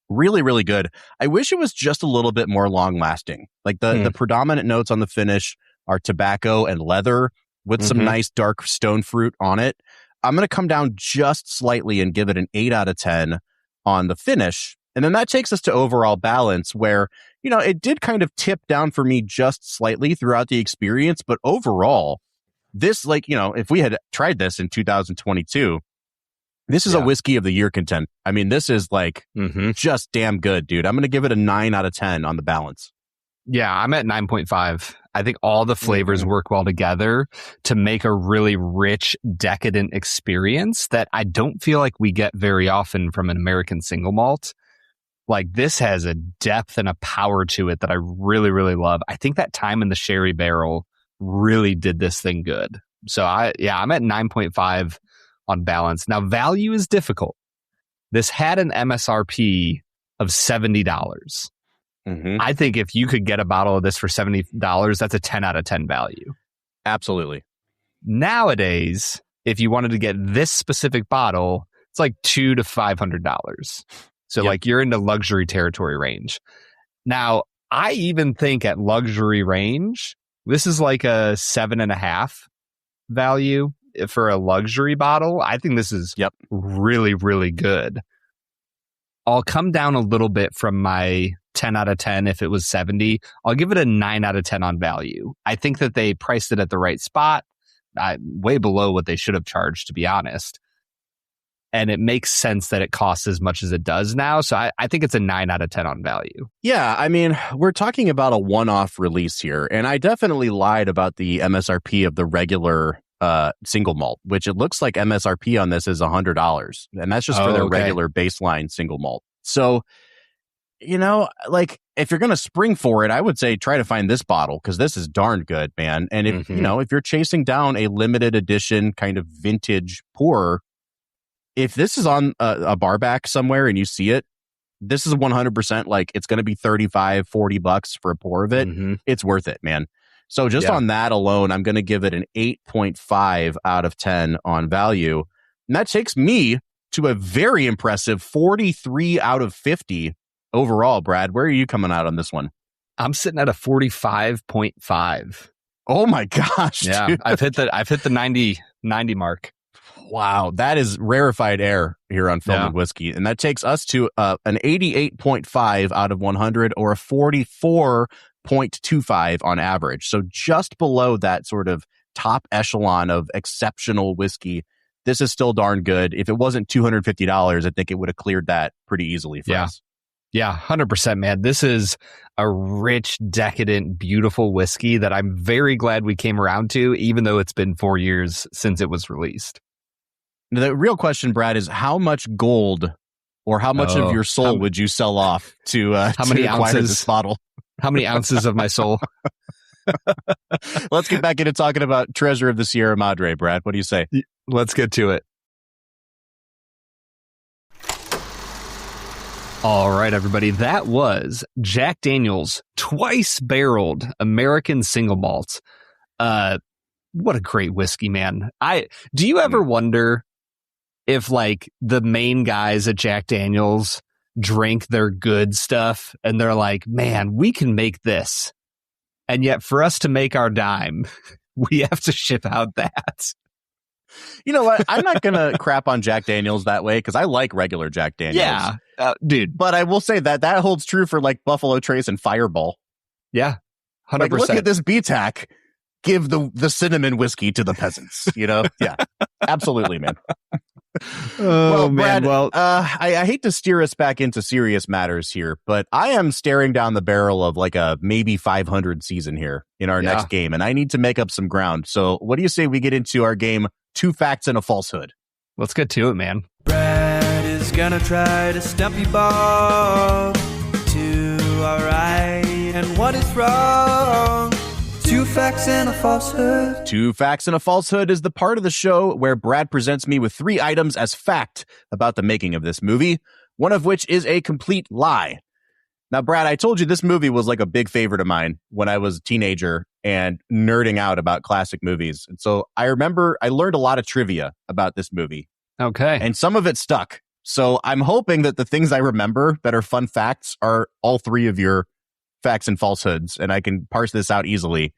Really, really good. I wish it was just a little bit more long lasting. Like the predominant notes on the finish are tobacco and leather with some nice dark stone fruit on it. I'm going to come down just slightly and give it an 8 out of 10 on the finish. And then that takes us to overall balance where, you know, it did kind of tip down for me just slightly throughout the experience. But overall, this, like, you know, if we had tried this in 2022, this is a whiskey of the year contender. I mean, this is like just damn good, dude. I'm going to give it a 9 out of 10 on the balance. Yeah, I'm at 9.5. I think all the flavors work well together to make a really rich, decadent experience that I don't feel like we get very often from an American single malt. Like this has a depth and a power to it that I really, really love. I think that time in the sherry barrel really did this thing good. So I'm at 9.5 on balance. Now, value is difficult. This had an MSRP of $70. I think if you could get a bottle of this for $70, that's a 10 out of 10 value. Absolutely. Nowadays, if you wanted to get this specific bottle, it's like $200 to $500. So like you're into luxury territory range. Now, I even think at luxury range, this is like a 7.5 value for a luxury bottle. I think this is really, really good. I'll come down a little bit from my 10 out of 10 if it was 70. I'll give it a 9 out of 10 on value. I think that they priced it at the right spot, way below what they should have charged, to be honest. And it makes sense that it costs as much as it does now. So I think it's a 9 out of 10 on value. Yeah, I mean, we're talking about a one-off release here. And I definitely lied about the MSRP of the regular single malt, which it looks like MSRP on this is $100. And that's just for their regular baseline single malt. So, you know, like if you're going to spring for it, I would say try to find this bottle because this is darn good, man. And if, you know, if you're chasing down a limited edition kind of vintage pour, if this is on a bar back somewhere and you see it, this is 100% like it's going to be $35-$40 for a pour of it. It's worth it, man. So just on that alone, I'm going to give it an 8.5 out of 10 on value. And that takes me to a very impressive 43 out of 50 overall. Brad, where are you coming out on this one? I'm sitting at a 45.5. Oh my gosh. Yeah, dude. I've hit the 90 mark. Wow, that is rarefied air here on Film and Whiskey. And that takes us to an 88.5 out of 100 or a 44.25 on average. So just below that sort of top echelon of exceptional whiskey. This is still darn good. If it wasn't $250, I think it would have cleared that pretty easily for us. Yeah, 100%, man. This is a rich, decadent, beautiful whiskey that I'm very glad we came around to, even though it's been 4 years since it was released. The real question, Brad, is how much gold or how much of your soul would you sell off to how many acquire ounces, this bottle? How many ounces of my soul? Let's get back into talking about Treasure of the Sierra Madre, Brad. What do you say? Let's get to it. All right, everybody. That was Jack Daniel's twice barreled American single malt. What a great whiskey, man. Do you ever wonder if like the main guys at Jack Daniel's drink their good stuff and they're like, man, we can make this. And yet for us to make our dime, we have to ship out that. You know what? I'm not going to crap on Jack Daniels that way because I like regular Jack Daniels. Yeah, dude. But I will say that holds true for like Buffalo Trace and Fireball. Yeah, 100%. Like, look at this BTAC. Give the cinnamon whiskey to the peasants. You know? Yeah, absolutely, man. Oh, man. Brad, well, I hate to steer us back into serious matters here, but I am staring down the barrel of like a maybe 500 season here in our next game, and I need to make up some ground. So what do you say we get into our game, 2 Facts and a Falsehood? Let's get to it, man. Brad is gonna try to stump you both to all right and what is wrong. 2 facts and a falsehood. 2 Facts and a Falsehood is the part of the show where Brad presents me with 3 items as fact about the making of this movie, one of which is a complete lie. Now, Brad, I told you this movie was like a big favorite of mine when I was a teenager and nerding out about classic movies. And so I remember I learned a lot of trivia about this movie. Okay. And some of it stuck. So I'm hoping that the things I remember that are fun facts are all 3 of your facts and falsehoods, and I can parse this out easily.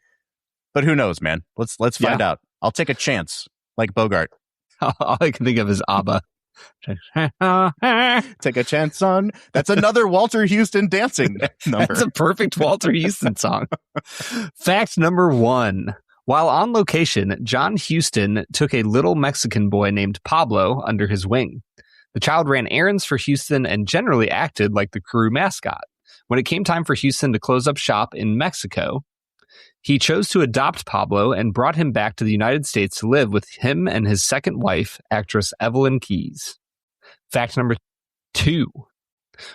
But who knows, man? Let's find out. I'll take a chance, like Bogart. All I can think of is ABBA. Take a chance on. That's another Walter Huston dancing number. That's a perfect Walter Huston song. Fact number 1. While on location, John Huston took a little Mexican boy named Pablo under his wing. The child ran errands for Huston and generally acted like the crew mascot. When it came time for Huston to close up shop in Mexico, he chose to adopt Pablo and brought him back to the United States to live with him and his second wife, actress Evelyn Keyes. Fact number 2.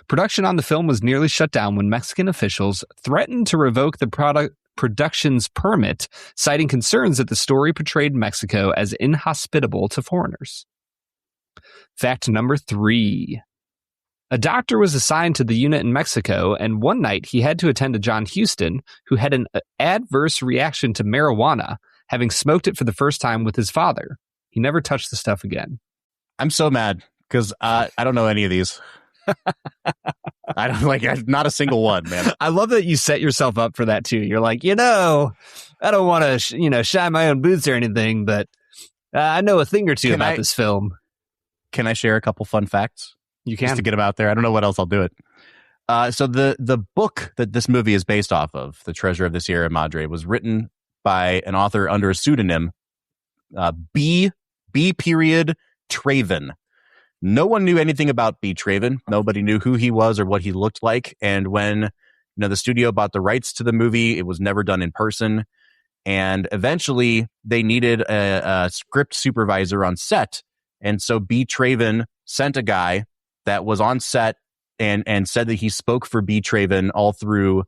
Production on the film was nearly shut down when Mexican officials threatened to revoke the production's permit, citing concerns that the story portrayed Mexico as inhospitable to foreigners. Fact number 3. A doctor was assigned to the unit in Mexico, and one night he had to attend to John Huston, who had an adverse reaction to marijuana, having smoked it for the first time with his father. He never touched the stuff again. I'm so mad because I don't know any of these. I don't not a single one, man. I love that you set yourself up for that too. You're like, I don't want to, shine my own boots or anything, but I know a thing or two about this film. Can I share a couple fun facts? You can. Just to get them out there. I don't know what else I'll do it. So the book that this movie is based off of, The Treasure of the Sierra Madre, was written by an author under a pseudonym, B. Traven. No one knew anything about B. Traven. Nobody knew who he was or what he looked like. And when the studio bought the rights to the movie, it was never done in person. And eventually they needed a script supervisor on set. And so B. Traven sent a guy that was on set and said that he spoke for B. Traven all through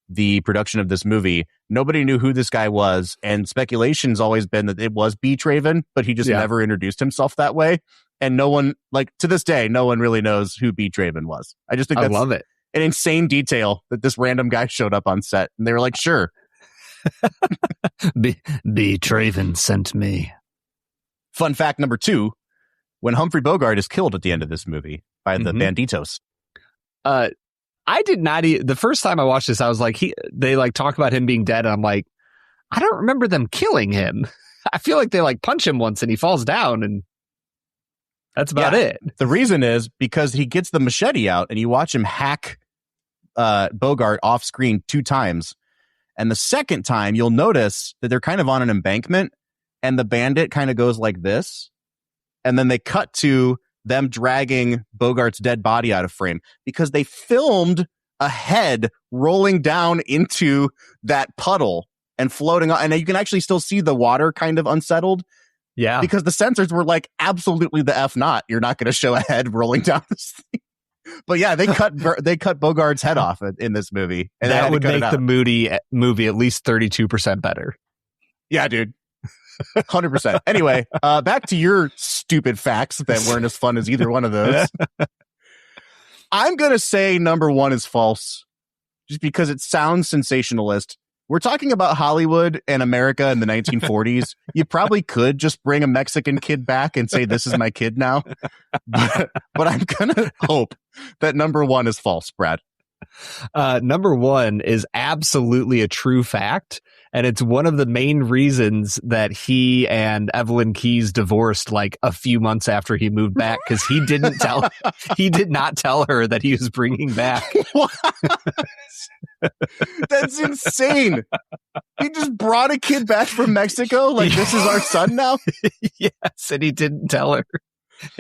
the production of this movie. Nobody knew who this guy was, and speculation's always been that it was B. Traven, but he just never introduced himself that way. And no one, to this day, no one really knows who B. Traven was. I just think that's love it. An insane detail that this random guy showed up on set, and they were like, sure. B. Traven sent me. Fun fact number 2. When Humphrey Bogart is killed at the end of this movie by the banditos. I did not the first time I watched this, I was like, they talk about him being dead, and I'm like, I don't remember them killing him. I feel like they punch him once and he falls down, and that's about it. The reason is because he gets the machete out and you watch him hack Bogart off screen 2 times. And the second time you'll notice that they're kind of on an embankment and the bandit kind of goes like this. And then they cut to them dragging Bogart's dead body out of frame because they filmed a head rolling down into that puddle and floating on. And you can actually still see the water kind of unsettled. Yeah. Because the censors were like, absolutely the F not. You're not going to show a head rolling down this thing. But yeah, they cut Bogart's head off in this movie. And that would make the movie at least 32% better. Yeah, dude. 100%. Anyway, back to your stupid facts that weren't as fun as either one of those. I'm going to say number one is false just because it sounds sensationalist. We're talking about Hollywood and America in the 1940s. You probably could just bring a Mexican kid back and say, this is my kid now. But I'm going to hope that number one is false, Brad. Number one is absolutely a true fact. And it's one of the main reasons that he and Evelyn Keyes divorced like a few months after he moved back, because he did not tell her that he was bringing back. What? That's insane. He just brought a kid back from Mexico. Like, this is our son now? Yes, and he didn't tell her.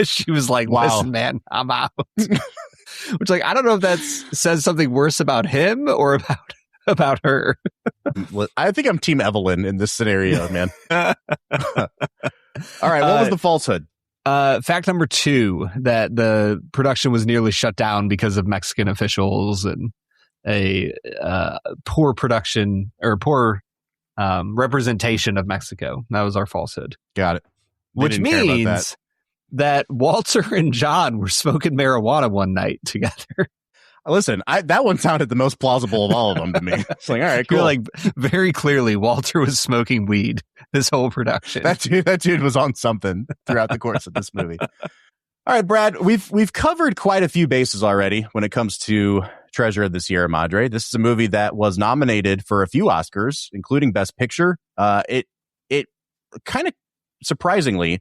She was like, wow. Listen, man, I'm out. Which, like, I don't know if that says something worse about him or about her. I think I'm Team Evelyn in this scenario, man. All right, what was the falsehood? Fact number two, that the production was nearly shut down because of Mexican officials and a poor production or poor representation of Mexico. That was our falsehood. Got it. Which means that Walter and John were smoking marijuana one night together. Listen, that one sounded the most plausible of all of them to me. It's like, all right, cool. Like, very clearly, Walter was smoking weed this whole production. That dude was on something throughout the course of this movie. All right, Brad, we've covered quite a few bases already when it comes to Treasure of the Sierra Madre. This is a movie that was nominated for a few Oscars, including Best Picture. It kind of surprisingly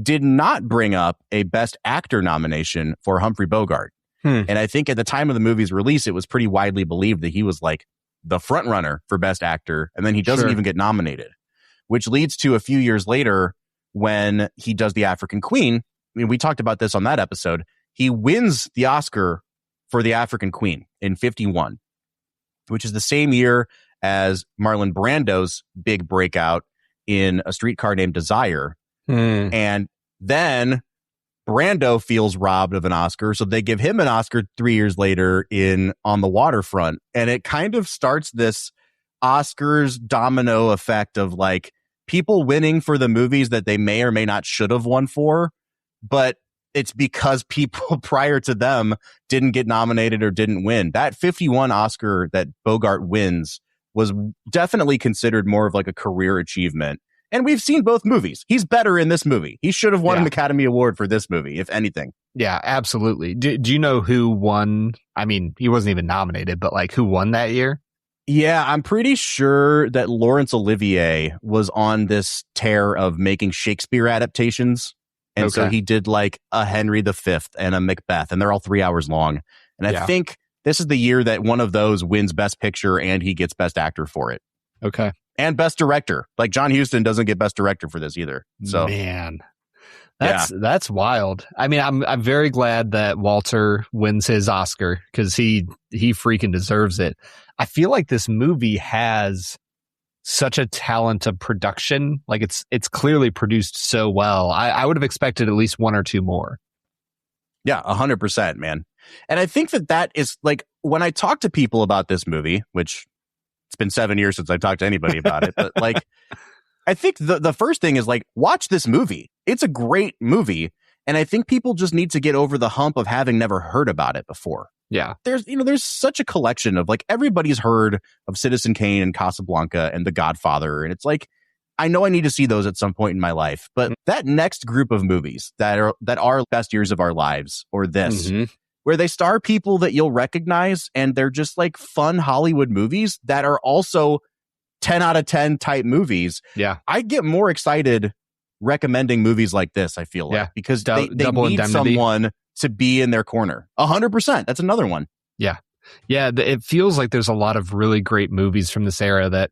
did not bring up a Best Actor nomination for Humphrey Bogart. And I think at the time of the movie's release, it was pretty widely believed that he was like the front runner for Best Actor. And then he doesn't even get nominated, which leads to a few years later when he does The African Queen. I mean, we talked about this on that episode. He wins the Oscar for The African Queen in 1951, which is the same year as Marlon Brando's big breakout in A Streetcar Named Desire. And then Brando feels robbed of an Oscar, so they give him an Oscar 3 years later in On the Waterfront. And it kind of starts this Oscars domino effect of like people winning for the movies that they may or may not should have won for, but it's because people prior to them didn't get nominated or didn't win. That 51 Oscar that Bogart wins was definitely considered more of like a career achievement. And we've seen both movies. He's better in this movie. He should have won an Academy Award for this movie, if anything. Yeah, absolutely. Do you know who won? I mean, he wasn't even nominated, but like who won that year? Yeah, I'm pretty sure that Laurence Olivier was on this tear of making Shakespeare adaptations. And so he did like a Henry V and a Macbeth, and they're all 3 hours long. And I think this is the year that one of those wins Best Picture and he gets Best Actor for it. Okay. And Best Director. Like John Huston doesn't get Best Director for this either. So man, that's wild. I mean, I'm very glad that Walter wins his Oscar because he freaking deserves it. I feel like this movie has such a talent of production. Like it's clearly produced so well. I would have expected at least one or two more. Yeah, 100%, man. And I think that is like when I talk to people about this movie, which it's been 7 years since I've talked to anybody about it. But like, I think the first thing is like, watch this movie. It's a great movie. And I think people just need to get over the hump of having never heard about it before. Yeah. There's such a collection of like, everybody's heard of Citizen Kane and Casablanca and The Godfather. And it's like, I know I need to see those at some point in my life. But that next group of movies that are best years of our lives or this, where they star people that you'll recognize and they're just like fun Hollywood movies that are also 10 out of 10 type movies. Yeah. I get more excited recommending movies like this, I feel like, because they need someone to be in their corner. 100%. That's another one. Yeah. Yeah. It feels like there's a lot of really great movies from this era that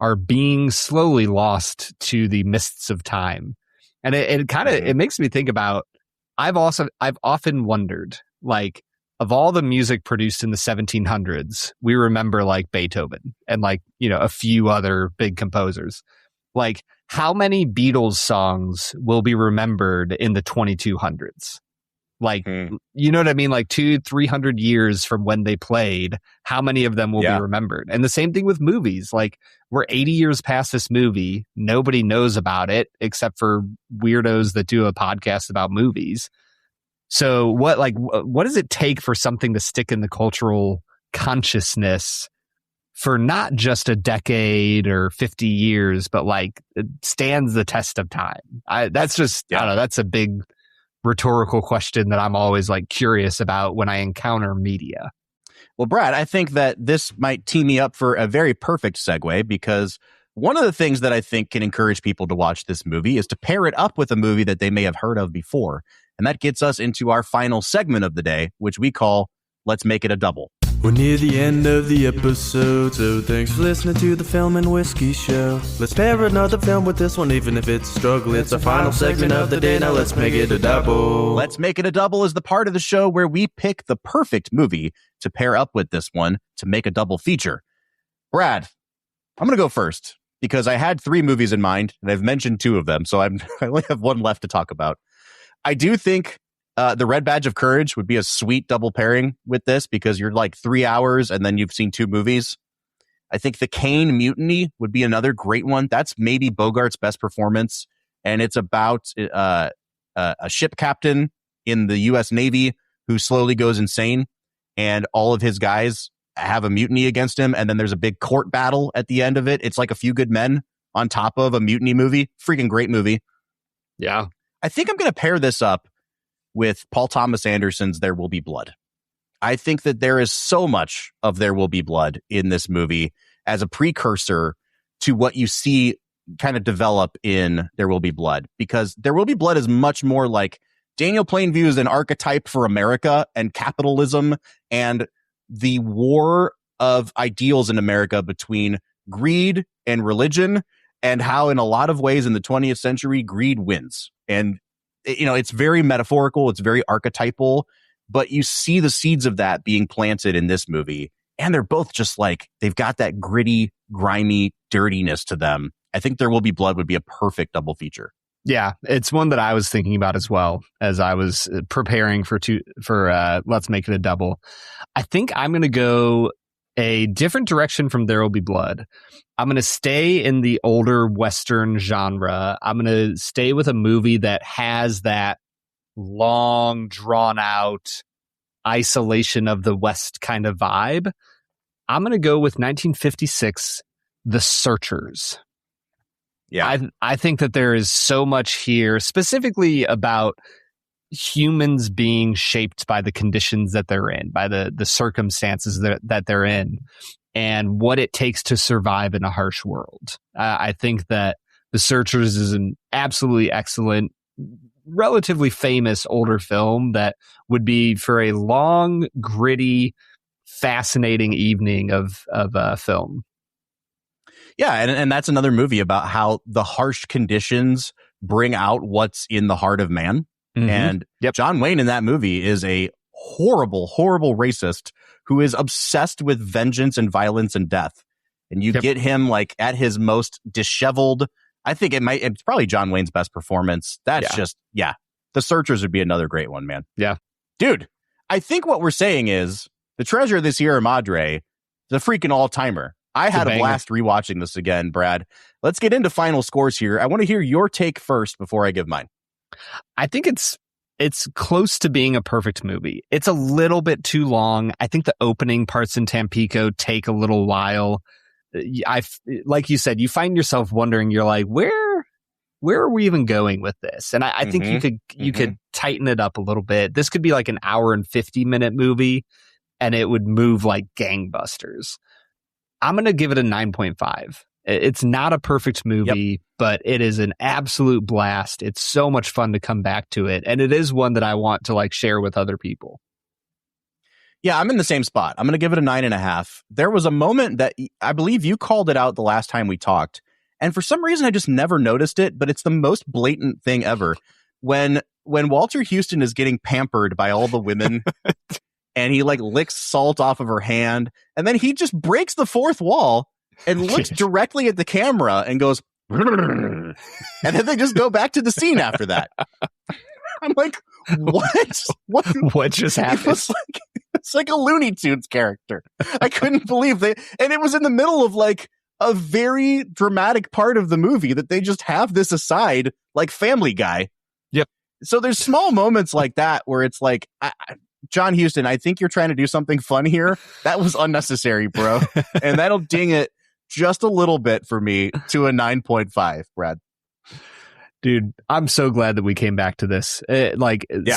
are being slowly lost to the mists of time. And it kind of, it makes me think about, I've often wondered, like, of all the music produced in the 1700s, we remember like Beethoven and like, you know, a few other big composers. Like, how many Beatles songs will be remembered in the 2200s? Like, you know what I mean? Like 200-300 years from when they played, how many of them will be remembered? And the same thing with movies. Like, we're 80 years past this movie. Nobody knows about it except for weirdos that do a podcast about movies. So what does it take for something to stick in the cultural consciousness for not just a decade or 50 years, but like it stands the test of time? I don't know. That's a big rhetorical question that I'm always like curious about when I encounter media. Well, Brad, I think that this might tee me up for a very perfect segue, because one of the things that I think can encourage people to watch this movie is to pair it up with a movie that they may have heard of before. And that gets us into our final segment of the day, which we call Let's Make It a Double. We're near the end of the episode, so thanks for listening to the Film and Whiskey Show. Let's pair another film with this one, even if it's a struggle. It's our final segment of the day, now let's make it a double. Let's Make It a Double is the part of the show where we pick the perfect movie to pair up with this one to make a double feature. Brad, I'm going to go first, because I had 3 movies in mind, and I've mentioned 2 of them, so I only have 1 left to talk about. I do think The Red Badge of Courage would be a sweet double pairing with this, because you're like 3 hours and then you've seen 2 movies. I think The Caine Mutiny would be another great one. That's maybe Bogart's best performance, and it's about a ship captain in the U.S. Navy who slowly goes insane, and all of his guys have a mutiny against him, and then there's a big court battle at the end of it. It's like A Few Good Men on top of a mutiny movie. Freaking great movie. Yeah. I think I'm going to pair this up with Paul Thomas Anderson's There Will Be Blood. I think that there is so much of There Will Be Blood in this movie as a precursor to what you see kind of develop in There Will Be Blood, because There Will Be Blood is much more like Daniel Plainview is an archetype for America and capitalism and the war of ideals in America between greed and religion, and how in a lot of ways in the 20th century, greed wins. And, it's very metaphorical. It's very archetypal, but you see the seeds of that being planted in this movie. And they're both just like, they've got that gritty, grimy dirtiness to them. I think There Will Be Blood would be a perfect double feature. Yeah, it's one that I was thinking about as well as I was preparing for Let's Make It a Double. I think I'm going to go a different direction from There Will Be Blood. I'm going to stay in the older Western genre. I'm going to stay with a movie that has that long, drawn-out isolation of the West kind of vibe. I'm going to go with 1956, The Searchers. Yeah, I think that there is so much here, specifically about humans being shaped by the conditions that they're in, by the circumstances that they're in, and what it takes to survive in a harsh world. I think that The Searchers is an absolutely excellent, relatively famous older film that would be for a long, gritty, fascinating evening of film. Yeah, and that's another movie about how the harsh conditions bring out what's in the heart of man. Mm-hmm. And John Wayne in that movie is a horrible, horrible racist who is obsessed with vengeance and violence and death. And you get him like at his most disheveled. I think it's probably John Wayne's best performance. That's The Searchers would be another great one, man. Yeah. Dude, I think what we're saying is The Treasure of the Sierra Madre is a freaking all-timer. I had a blast rewatching this again, Brad. Let's get into final scores here. I want to hear your take first before I give mine. I think it's close to being a perfect movie. It's a little bit too long. I think the opening parts in Tampico take a little while. Like you said, you find yourself wondering, you're like, where are we even going with this? And I think you could tighten it up a little bit. This could be like an hour and 50-minute movie, and it would move like gangbusters. I'm going to give it a 9.5. It's not a perfect movie, but it is an absolute blast. It's so much fun to come back to it. And it is one that I want to like share with other people. Yeah, I'm in the same spot. I'm going to give it a 9.5. There was a moment that I believe you called it out the last time we talked. And for some reason, I just never noticed it, but it's the most blatant thing ever. When Walter Huston is getting pampered by all the women and he like licks salt off of her hand, and then he just breaks the fourth wall and looks directly at the camera and goes, and then they just go back to the scene after that. I'm like, what just happened? It's like a Looney Tunes character. I couldn't believe and it was in the middle of like a very dramatic part of the movie that they just have this aside, like Family Guy. Yep. So there's small moments like that where it's like, John Huston, I think you're trying to do something fun here. That was unnecessary, bro. And that'll ding it just a little bit for me to a 9.5, Brad. Dude, I'm so glad that we came back to this.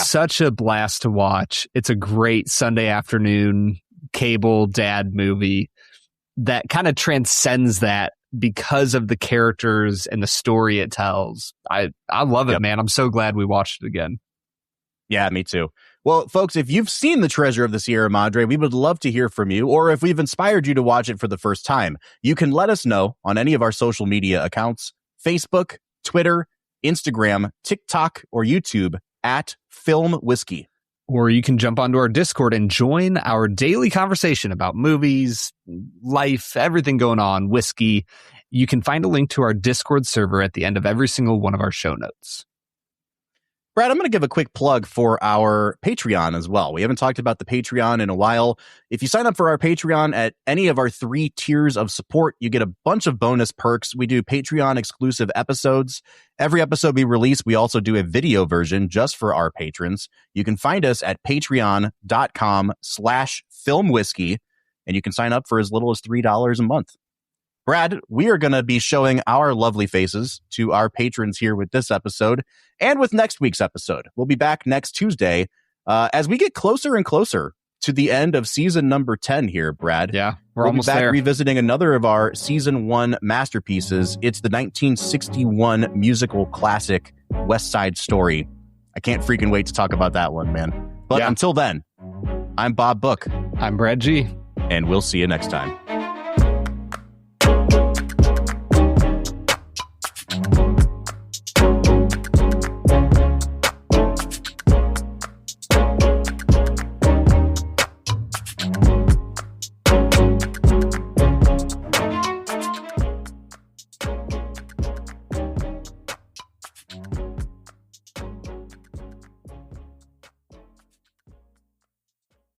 Such a blast to watch. It's a great Sunday afternoon cable dad movie that kind of transcends that because of the characters and the story it tells. I love it, man. I'm so glad we watched it again. Yeah, me too. Well, folks, if you've seen The Treasure of the Sierra Madre, we would love to hear from you. Or if we've inspired you to watch it for the first time, you can let us know on any of our social media accounts, Facebook, Twitter, Instagram, TikTok, or YouTube at Film Whiskey. Or you can jump onto our Discord and join our daily conversation about movies, life, everything going on, whiskey. You can find a link to our Discord server at the end of every single one of our show notes. Brad, I'm going to give a quick plug for our Patreon as well. We haven't talked about the Patreon in a while. If you sign up for our Patreon at any of our 3 tiers of support, you get a bunch of bonus perks. We do Patreon exclusive episodes. Every episode we release, we also do a video version just for our patrons. You can find us at patreon.com/filmwhiskey, and you can sign up for as little as $3 a month. Brad, we are going to be showing our lovely faces to our patrons here with this episode and with next week's episode. We'll be back next Tuesday as we get closer and closer to the end of season number 10 here, Brad. Yeah, we're we'll almost be back there. Revisiting another of our season 1 masterpieces. It's the 1961 musical classic, West Side Story. I can't freaking wait to talk about that one, man. But until then, I'm Bob Book. I'm Brad G. And we'll see you next time.